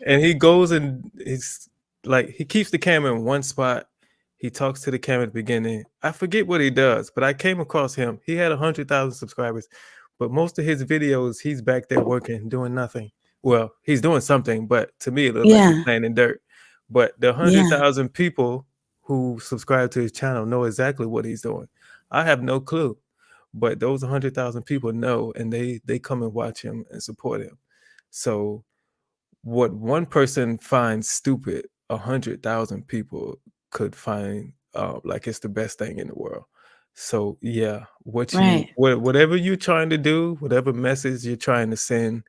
and he goes and he's like he keeps the camera in one spot. He talks to the camera at the beginning. I forget what he does, but I came across him. He had 100,000 subscribers, but most of his videos he's back there working, doing nothing. Well, he's doing something, but to me it looked like he's Yeah, playing in dirt. But the yeah, 100,000 people who subscribe to his channel know exactly what he's doing. I have no clue, but those 100,000 people know, and they come and watch him and support him. So what one person finds stupid, 100,000 people could find like it's the best thing in the world. So yeah, right, whatever you're trying to do, whatever message you're trying to send,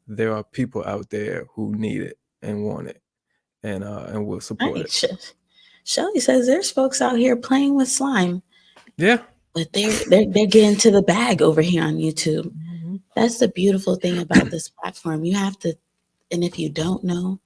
there are people out there who need it and want it, and will support right. it. Shelly says there's folks out here playing with slime, Yeah. but they're getting to the bag over here on YouTube. Mhm. That's the beautiful thing about this platform. You have to, and if you don't know,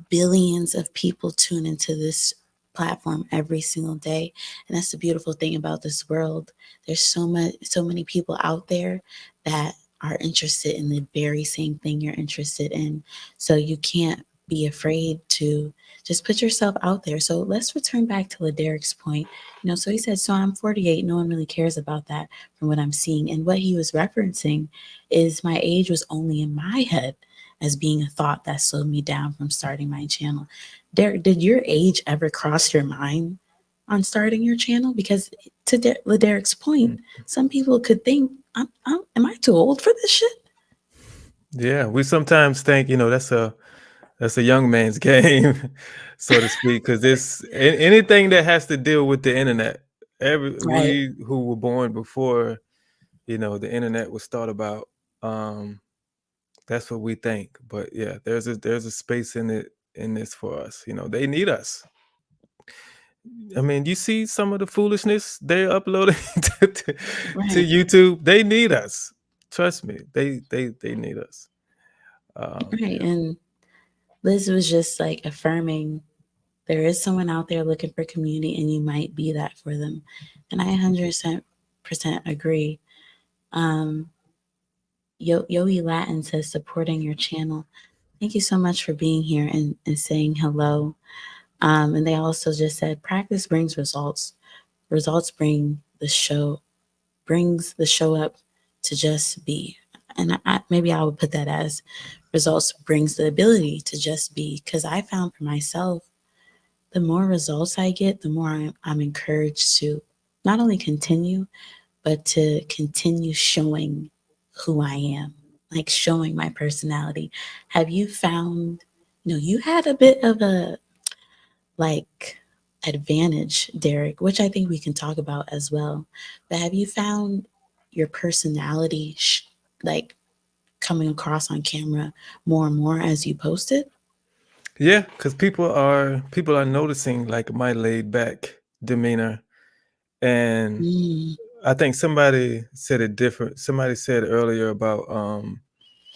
billions of people tune into this platform every single day. And that's the beautiful thing about this world. There's so many people out there that are interested in the very same thing you're interested in. So you can't be afraid to just put yourself out there. So let's return back to Laderick's point. So he said, so I'm 48. No one really cares about that from what I'm seeing. And what he was referencing is my age was only in my head as being a thought that slowed me down from starting my channel. Derek, did your age ever cross your mind on starting your channel? Because to Derek's point, some people could think, am I too old for this shit? Yeah, we sometimes think, that's a young man's game, so to speak, because this anything that has to deal with the internet. Every Right, we who were born before, the internet was thought about. Um, that's what we think. But yeah, there's a space in it in this for us. They need us. I mean, you see some of the foolishness they're uploading to right, YouTube. They need us. Trust me, they need us. right. Yeah. And Liz was just like affirming there is someone out there looking for community and you might be that for them. And I 100% agree. Um, Yogi Latin says supporting your channel. Thank you so much for being here and saying hello. And they also just said practice brings results. Results brings the show up to just be. And maybe I would put that as results brings the ability to just be. Because I found for myself, the more results I get, the more I'm encouraged to not only continue, but to continue showing who I am, like showing my personality. Have you found, you had a bit of a like advantage, Derek, which I think we can talk about as well. But have you found your personality like coming across on camera more and more as you post it? Yeah, because people are noticing like my laid back demeanor, and Mm, I think somebody said it different. Somebody said earlier about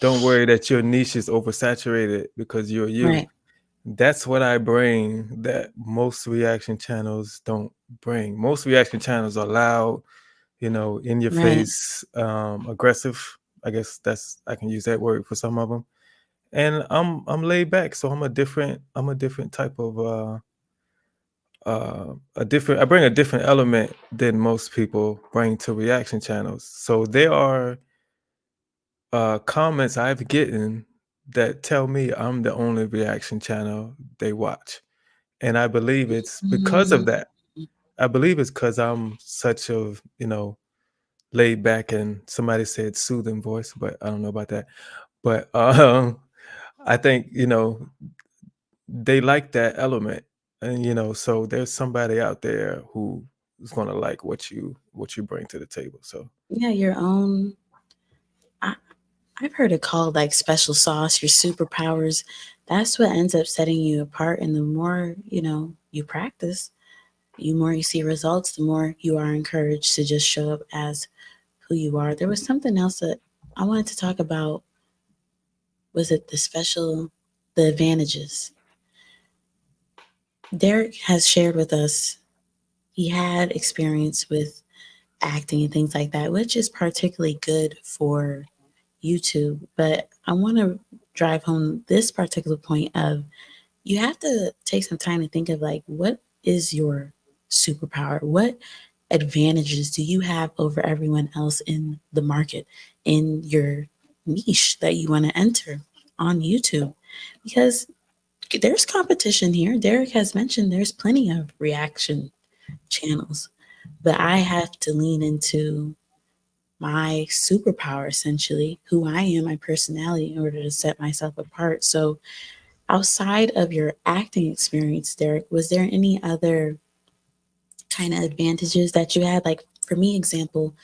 don't worry that your niche is oversaturated because you're you. right, That's what I bring that most reaction channels don't bring. Most reaction channels are loud, in your right. face, aggressive. I guess I can use that word for some of them. And I'm laid back, so I'm a different type of I bring a different element than most people bring to reaction channels. So there are comments I've gotten that tell me I'm the only reaction channel they watch, and I believe it's because of Mm, that. I believe it's because I'm such a, laid back and somebody said soothing voice, but I don't know about that. But I think, they like that element. And so there's somebody out there who is gonna like what you bring to the table. So Yeah, your own. I, I've heard it called like special sauce, your superpowers. That's what ends up setting you apart. And the more, you practice, the more you see results, the more you are encouraged to just show up as who you are. There was something else that I wanted to talk about. Was it the advantages? Derek has shared with us he had experience with acting and things like that, which is particularly good for YouTube. But I want to drive home this particular point of you have to take some time to think of like, what is your superpower? What advantages do you have over everyone else in the market, in your niche that you want to enter on YouTube? Because there's competition here. Derek has mentioned there's plenty of reaction channels, but I have to lean into my superpower, essentially, who I am, my personality, in order to set myself apart. So, outside of your acting experience, Derek, was there any other kind of advantages that you had? Like, for me, example,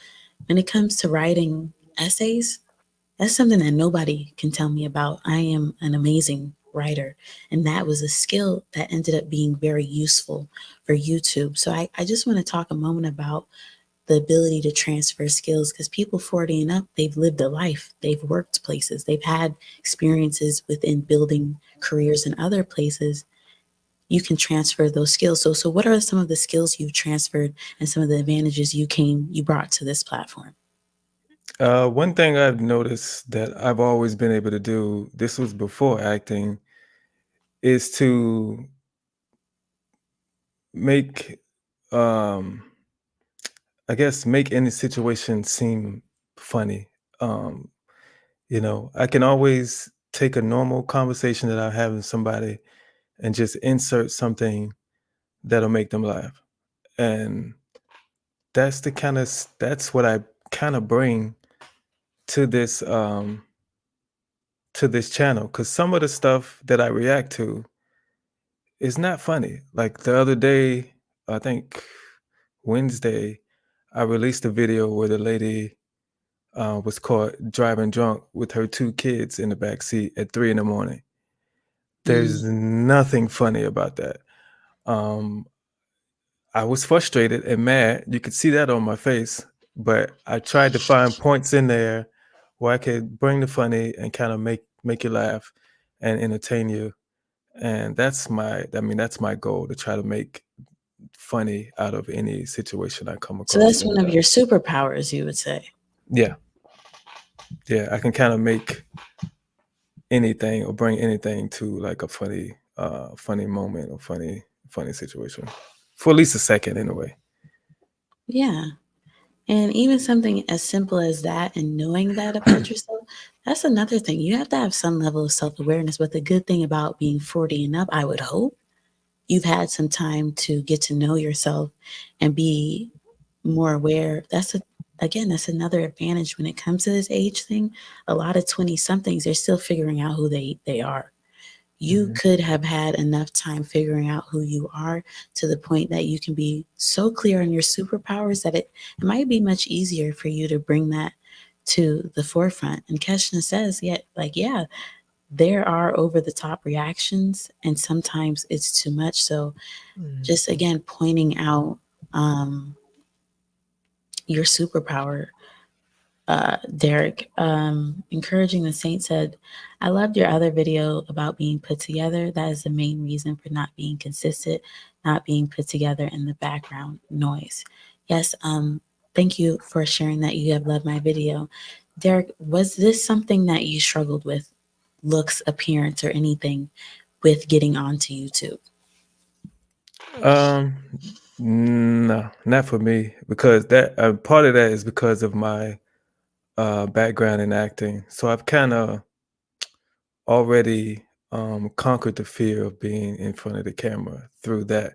when it comes to writing essays, that's something that nobody can tell me about. I am an amazing writer, and that was a skill that ended up being very useful for YouTube. So, I just want to talk a moment about the ability to transfer skills because people 40 and up, they've lived a life, they've worked places, they've had experiences within building careers in other places. You can transfer those skills. So what are some of the skills you've transferred and some of the advantages you brought to this platform? one thing I've noticed that I've always been able to do, this was before acting, is to make um I guess make any situation seem funny. Um, I can always take a normal conversation that I have with somebody and just insert something that'll make them laugh. And that's what I kind of bring to this channel, cuz some of the stuff that I react to is not funny. Like the other day, I think Wednesday, I released a video where the lady was caught driving drunk with her two kids in the back seat at 3 in the morning. There's Mm. nothing funny about that. Um, I was frustrated and mad. You could see that on my face, but I tried to find points in there where I could bring the funny and kind of make you laugh and entertain you. And that's my goal, to try to make funny out of any situation I come So across. that's And one of your superpowers, you would say. yeah, yeah, I can kind of make anything or bring anything to like a funny moment or funny situation for at least a second anyway. Yeah. And even something as simple as that and knowing that about yourself, that's another thing. You have to have some level of self awareness. But the good thing about being 40 and up, I would hope, you've had some time to get to know yourself and be more aware. That's another advantage when it comes to this age thing. A lot of 20 somethings, they're still figuring out who they are. You Mhm. could have had enough time figuring out who you are to the point that you can be so clear on your superpowers that it might be much easier for you to bring that to the forefront. And Keshna says, yeah, like, yeah, there are over the top reactions, and sometimes it's too much. So, Mm. just again, pointing out um, your superpower, Derek. Encouraging the saint said, I loved your other video about being put together. That is the main reason for not being consistent, not being put together in the background noise. Yes, thank you for sharing that you have loved my video. Derek, was this something that you struggled with, looks, appearance, or anything with getting onto YouTube? um no, not for me, because that part of that is because of my background in acting, so I've kind of already conquered the fear of being in front of the camera through that.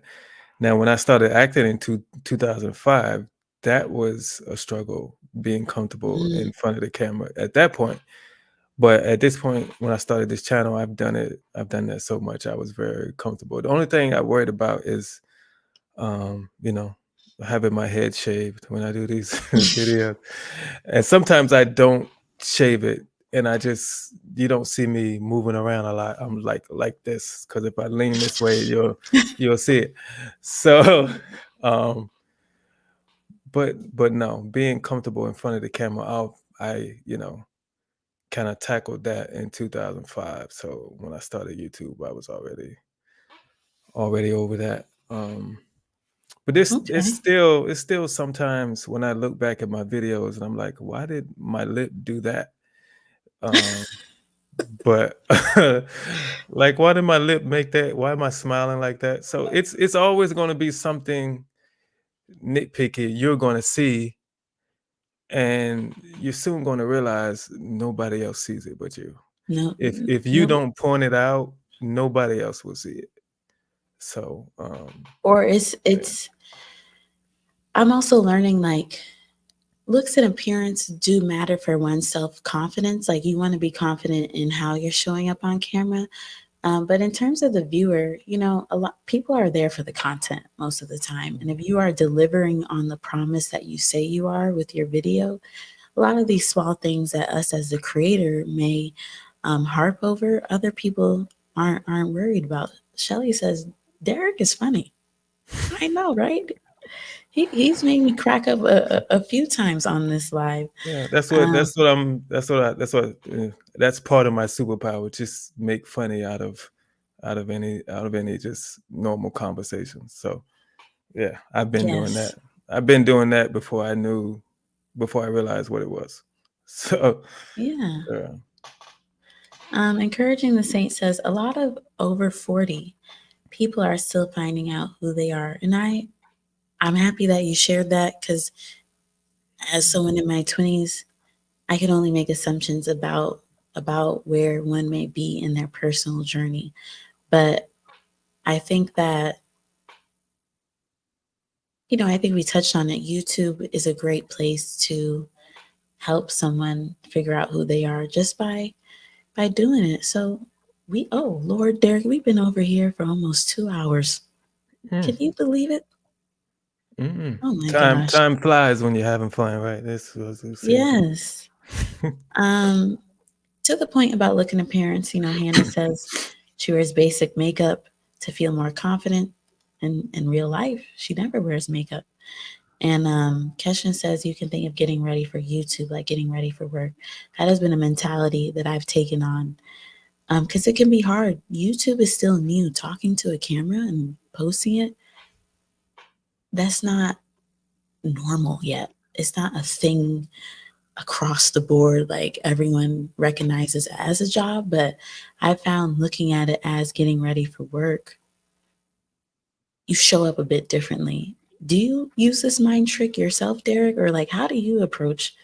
Now, when I started acting in 2005, that was a struggle being comfortable Mm, in front of the camera at that point. But at this point, when I started this channel, I've done it. I've done that so much. I was very comfortable. The only thing I worried about is, you know, having my head shaved when I do these videos. And sometimes I don't shave it, and I just you don't see me moving around a lot. I'm like this because if I lean this way, you'll see it. So, um, but no, being comfortable in front of the camera, I kind of tackled that in 2005. So when I started YouTube, I was already over that. But this okay. it's still sometimes when I look back at my videos and I'm like, why did my lip do that? Um, but like, why did my lip make that? Why am I smiling like that? So it's always going to be something nitpicky you're going to see, and you're soon going to realize nobody else sees it but you. No, If you no, don't point it out, nobody else will see it. So or yeah. it's I'm also learning like looks and appearance do matter for one's self-confidence. Like you want to be confident in how you're showing up on camera. But in terms of the viewer, a lot people are there for the content most of the time. And if you are delivering on the promise that you say you are with your video, a lot of these small things that us as the creator may harp over, other people aren't worried about. Shelly says, Derek is funny. I know, right? He's made me crack up a few times on this live. Yeah, Um, that's part of my superpower. Just make funny out of any just normal conversation. So yeah, I've been doing that. yes, I've been doing that before I realized what it was. So yeah. yeah. Encouraging the Saint says a lot of over 40 people are still finding out who they are, and I'm happy that you shared that because as someone in my 20s, I can only make assumptions about where one may be in their personal journey. But I think that, I think we touched on it. YouTube is a great place to help someone figure out who they are just by doing it. So oh Lord, Derek, we've been over here for almost 2 hours. Mm, Can you believe it? mm. Oh my Time gosh. time flies when you're having fun, right? This was a saying. Yes. Um, to the point about looking appearance, Hannah says she wears basic makeup to feel more confident in real life. She never wears makeup. And Keshan says you can think of getting ready for YouTube like getting ready for work. That has been a mentality that I've taken on because it can be hard. YouTube is still new. Talking to a camera and posting it, that's not normal yet. It's not a thing across the board like everyone recognizes as a job, but I found looking at it as getting ready for work, you show up a bit differently. Do you use this mind trick yourself, Derek, or like how do you approach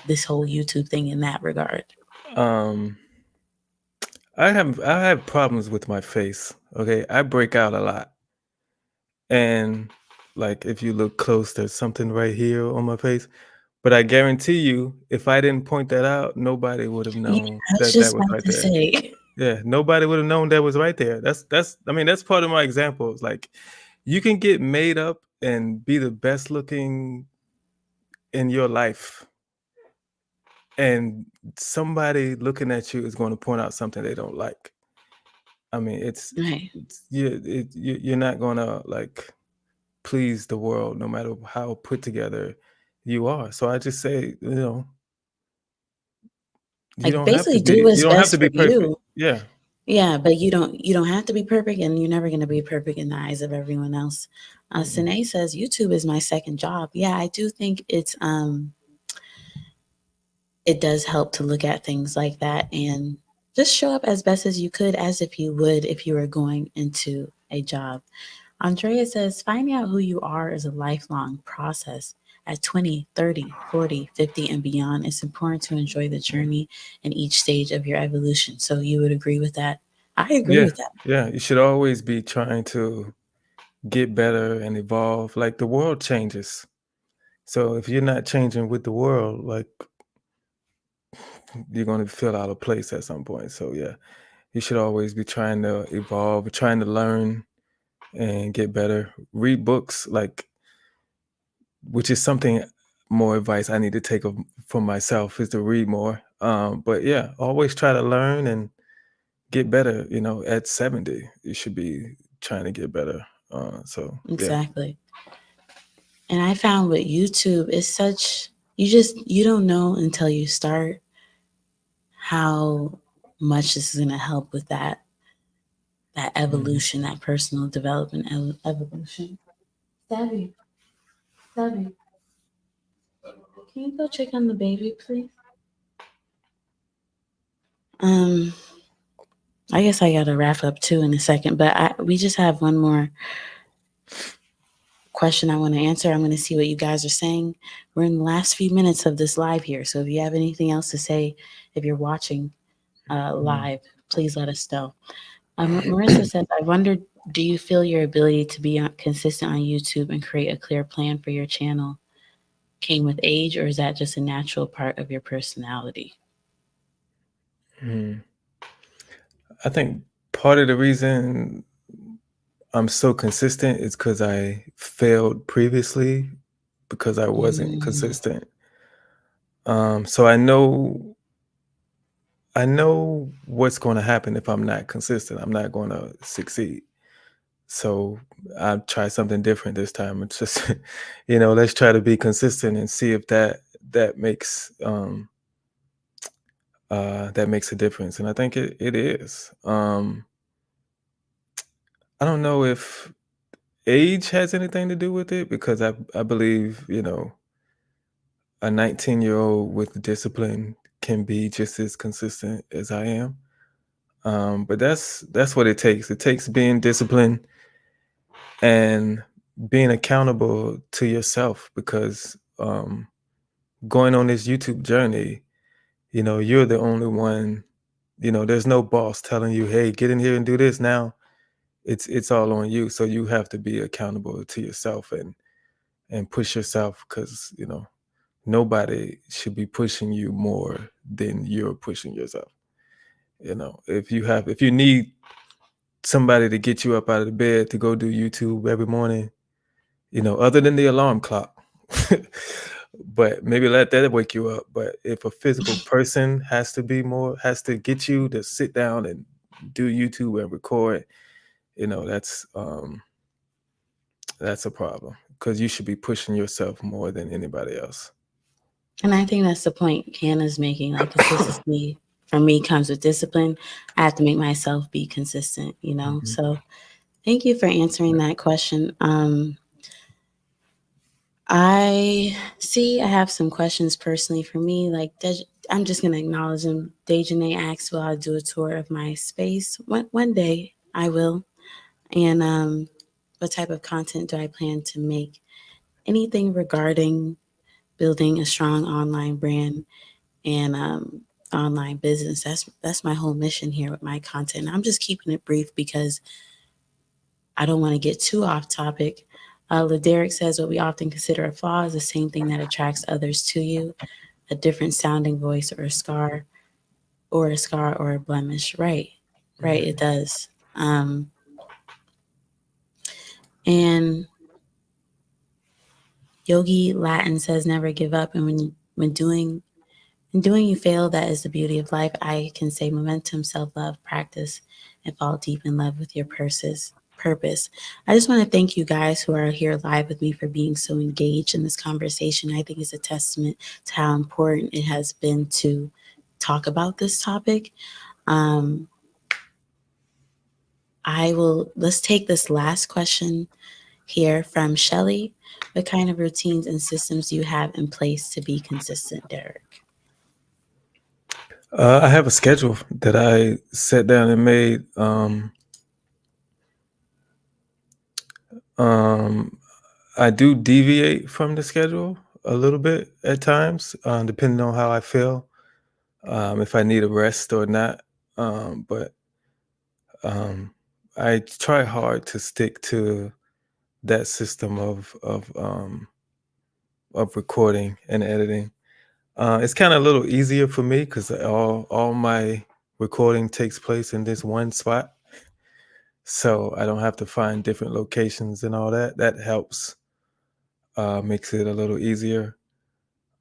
this whole YouTube thing in that regard? um I have problems with my face. Okay. I break out a lot. And like if you look close, there's something right here on my face. But I guarantee you, if I didn't point that out, nobody would have Yeah, known I was that that just was about right to there. say. Yeah, nobody would have known that was right there. That's I mean, that's part of my examples. Like you can get made up and be the best looking in your life, and somebody looking at you is going to point out something they don't like. I mean, Right. you're not gonna like please the world no matter how put together you are. So I just say, Like basically do what's you don't have to best for be perfect. you. Yeah. Yeah, but you don't have to be perfect, and you're never gonna be perfect in the eyes of everyone else. Mm-mm. Sine says YouTube is my second job. Yeah, I do think it does help to look at things like that and just show up as best as you could, as if you would if you were going into a job. Andrea says finding out who you are is a lifelong process. At 20, 30, 40, 50, and beyond, it's important to enjoy the journey and each stage of your evolution. So you would agree with that? I agree Yeah. with that. Yeah. You should always be trying to get better and evolve. Like the world changes. So if you're not changing with the world, like you're going to feel out of place at some point. So yeah, you should always be trying to evolve, trying to learn and get better. Read books, like, which is something more advice I need to take for myself is to read more. But yeah, always try to learn and get better. At 70, you should be trying to get better. So yeah. Exactly. And I found with YouTube, it's such, you don't know until you start how much this is going to help with that Mhm. evolution, that personal development evolution. Savvy, Savvy, can you go check on the baby, please? Um, I guess I gotta wrap up too in a second, but we just have one more question I want to answer. I'm going to see what you guys are saying. We're in the last few minutes of this live here, so if you have anything else to say, if you're watching Mhm. live, please let us know. Marissa says, I wonder, do you feel your ability to be consistent on YouTube and create a clear plan for your channel came with age, or is that just a natural part of your personality? Mhm. I think part of the reason I'm so consistent is because I failed previously because I wasn't Mm, consistent. So I know what's going to happen if I'm not consistent. I'm not going to succeed. So I try something different this time. It's just, let's try to be consistent and see if that makes that makes a difference. And I think it is. I don't know if age has anything to do with it because I believe a 19-year-old with discipline can be just as consistent as I am. But that's what it takes. It takes being disciplined and being accountable to yourself because going on this YouTube journey, you're the only one. There's no boss telling you, "Hey, get in here and do this now." It's all on you. So you have to be accountable to yourself and push yourself because nobody should be pushing you more than you're pushing yourself. If you need somebody to get you up out of the bed to go do YouTube every morning, other than the alarm clock. But maybe let that wake you up. But if a physical person has to get you to sit down and do YouTube and record, that's a problem because you should be pushing yourself more than anybody else. and I think that's the point Hannah's making. Like consistency for me comes with discipline. I have to make myself be consistent, you know? Mhm. So thank you for answering that question. I see I have some questions personally for me. Like, I'm just going to acknowledge them. Dejane asked, will I do a tour of my space? One day I will. And what type of content do I plan to make? Anything regarding building a strong online brand and online business. That's my whole mission here with my content. I'm just keeping it brief because I don't want to get too off topic. Laderick says what we often consider a flaw is the same thing that attracts others to you, a different sounding voice or a scar or a blemish. Right, right, it Mhm. does. And Yogi Latin says never give up, and when doing you fail, that is the beauty of life. I can say momentum, self love, practice, and fall deep in love with your purpose. I just want to thank you guys who are here live with me for being so engaged in this conversation. I think it's a testament to how important it has been to talk about this topic. Um, let's take this last question here from Shelly. What kind of routines and systems do you have in place to be consistent, Derek? I have a schedule that I sat down and made. Um, I do deviate from the schedule a little bit at times, depending on how I feel, if I need a rest or not. But um, I try hard to stick to that system of recording and editing. It's kind of a little easier for me because all my recording takes place in this one spot, so I don't have to find different locations and all that. That helps, makes it a little easier.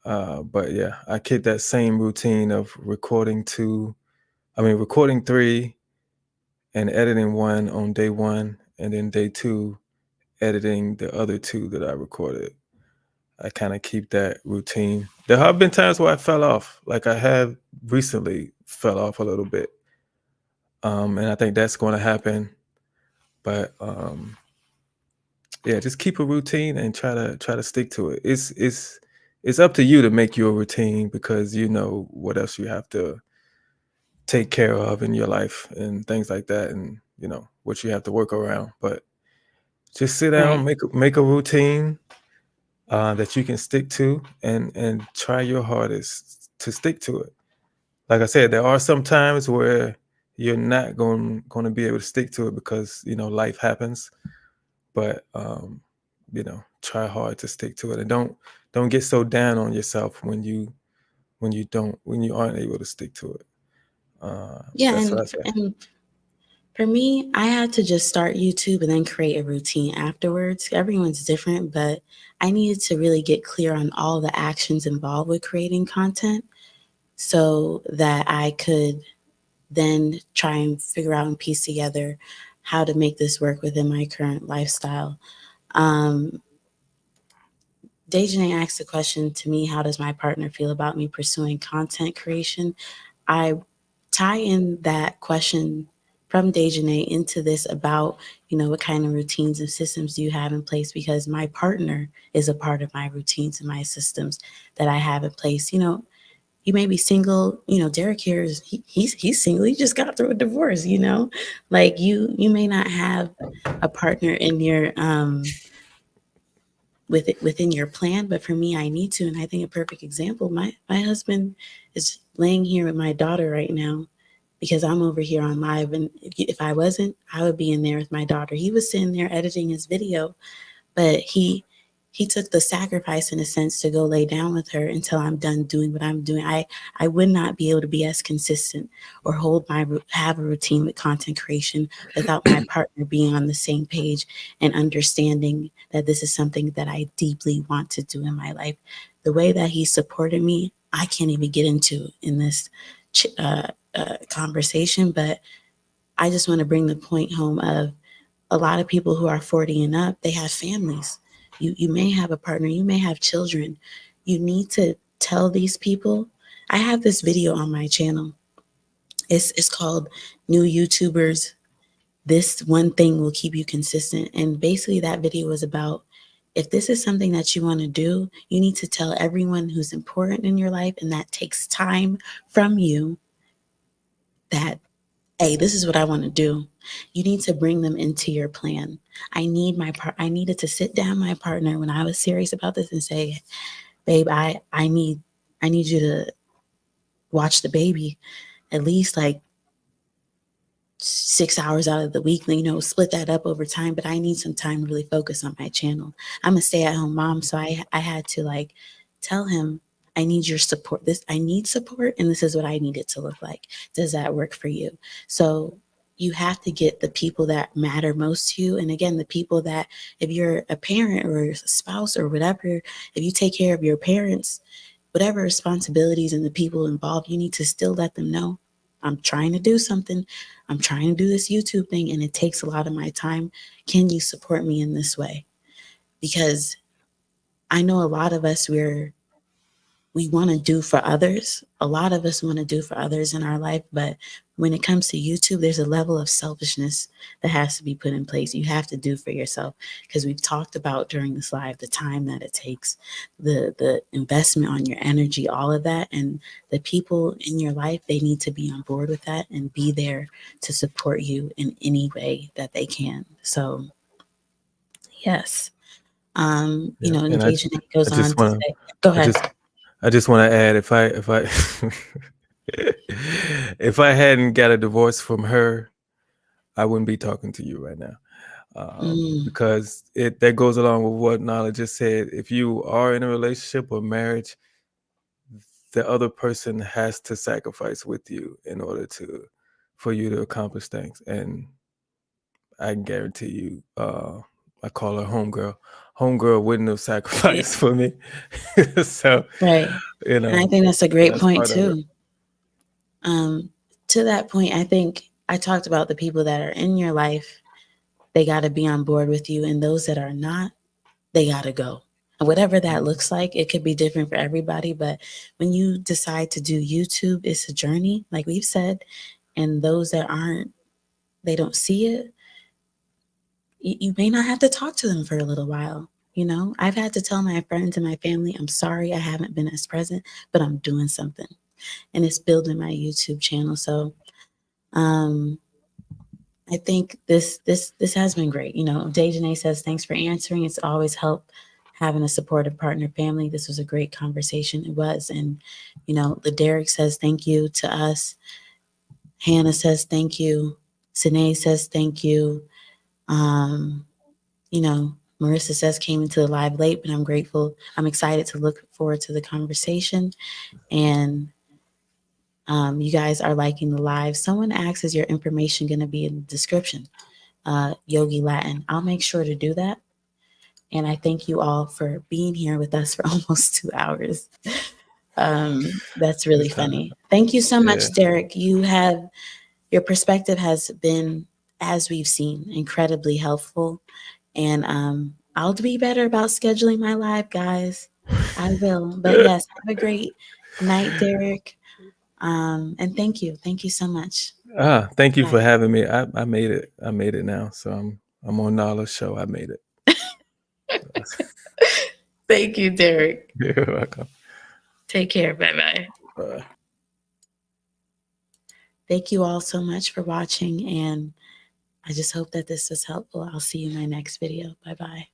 But yeah, I keep that same routine of recording three and editing one on day one, and then day two, editing the other two that I recorded. I kind of keep that routine. There have been times where I fell off, like I have recently fell off a little bit. And I think that's going to happen. But yeah, just keep a routine and try to stick to it. It's up to you to make your routine because you know what else you have to take care of in your life and things like that, and you know what you have to work around. But just sit down, Right. make a routine that you can stick to, and try your hardest to stick to it. Like I said, there are some times where you're not going to be able to stick to it because you know life happens. But try hard to stick to it, and don't get so down on yourself when you aren't able to stick to it. Yeah, That's what I say. and for me, I had to just start YouTube and then create a routine afterwards. Everyone's different, but I needed to really get clear on all the actions involved with creating content so that I could then try and figure out and piece together how to make this work within my current lifestyle. Um, Dejanay asked the question to me, how does my partner feel about me pursuing content creation? I tie in that question from Dejanay into this about, what kind of routines and systems do you have in place? Because my partner is a part of my routines and my systems that I have in place. You may be single. Derek here he's single. He just got through a divorce. Like you may not have a partner in your within your plan, but for me, I need to. And I think a perfect example, my husband is laying here with my daughter right now because I'm over here on live. And if I wasn't, I would be in there with my daughter. He was sitting there editing his video, but he took the sacrifice in a sense to go lay down with her until I'm done doing what I'm doing. I would not be able to be as consistent or have a routine with content creation without my partner being on the same page and understanding that this is something that I deeply want to do in my life. The way that he supported me, I can't even get into in this conversation, but I just want to bring the point home of a lot of people who are 40 and up, they have families. You may have a partner, you may have children. You need to tell these people. I have this video on my channel. It's called New YouTubers. This one thing will keep you consistent. And basically that video was about, if this is something that you want to do, you need to tell everyone who's important in your life and that takes time from you that, hey, this is what I want to do. You need to bring them into your plan. I needed to sit down my partner when I was serious about this and say, babe, I need you to watch the baby at least like 6 hours out of the week, split that up over time. But I need some time to really focus on my channel. I'm a stay-at-home mom, so I had to like tell him, I need your support. I need support, and this is what I need it to look like. Does that work for you? So you have to get the people that matter most to you. And again, the people that, if you're a parent or a spouse or whatever, if you take care of your parents, whatever responsibilities and the people involved, you need to still let them know, I'm trying to do something. I'm trying to do this YouTube thing, and it takes a lot of my time. Can you support me in this way? Because I know a lot of us, we want to do for others. A lot of us want to do for others in our life, but when it comes to YouTube, there's a level of selfishness that has to be put in place. You have to do for yourself, because we've talked about during this live the time that it takes, the investment on your energy, all of that. And the people in your life, they need to be on board with that and be there to support you in any way that they can. So yes. Yeah, And and Dejanay I goes on just to want say, go to I ahead. just want to add, if I if I hadn't got a divorce from her, I wouldn't be talking to you right now. Mm, because that goes along with what Nala just said. If you are in a relationship or marriage, the other person has to sacrifice with you in order for you to accomplish things. And I can guarantee you, I call her homegirl. Homegirl wouldn't have yeah, sacrificed for me. So, right. you And I know, think that's a great that's point part of it. too. Um, to that point, I think I talked about the people that are in your life, they got to be on board with you, and those that are not, they got to go. And whatever that Mhm. looks like, it could be different for everybody. But when you decide to do YouTube, it's a journey, like we've said. And those that aren't, they don't see it, you may not have to talk to them for a little while. You know, I've had to tell my friends and my family, I'm sorry I haven't been as present, but I'm doing something. And it's building my YouTube channel. So um, I think this has been great. You know, Dejanay says thanks for answering. It's always helped having a supportive partner family. This was a great conversation. It was. And, you know, the Derek says thank you to us. Hannah says thank you. Sine says thank you. Um, you know, Marissa says came into the live late, but I'm grateful. I'm excited to look forward to the conversation. And you guys are liking the live. Someone asks, is your information going to be in the description? Yogi Latin. I'll make sure to do that. And I thank you all for being here with us for almost 2 hours. That's really It's time. funny. Thank you so Yeah. much, Derek. Your perspective has been, as we've seen, incredibly helpful. And I'll be better about scheduling my live, guys. I will. But yes, have a great night, Derek. And thank you. Thank you so much. Thank you Bye. for having me. I made it. I made it now. So I'm on Nala's show. I made it. Thank you, Derek. You're welcome. Take care. Bye bye. Bye. Thank you all so much for watching. And I just hope that this was helpful. I'll see you in my next video. Bye bye.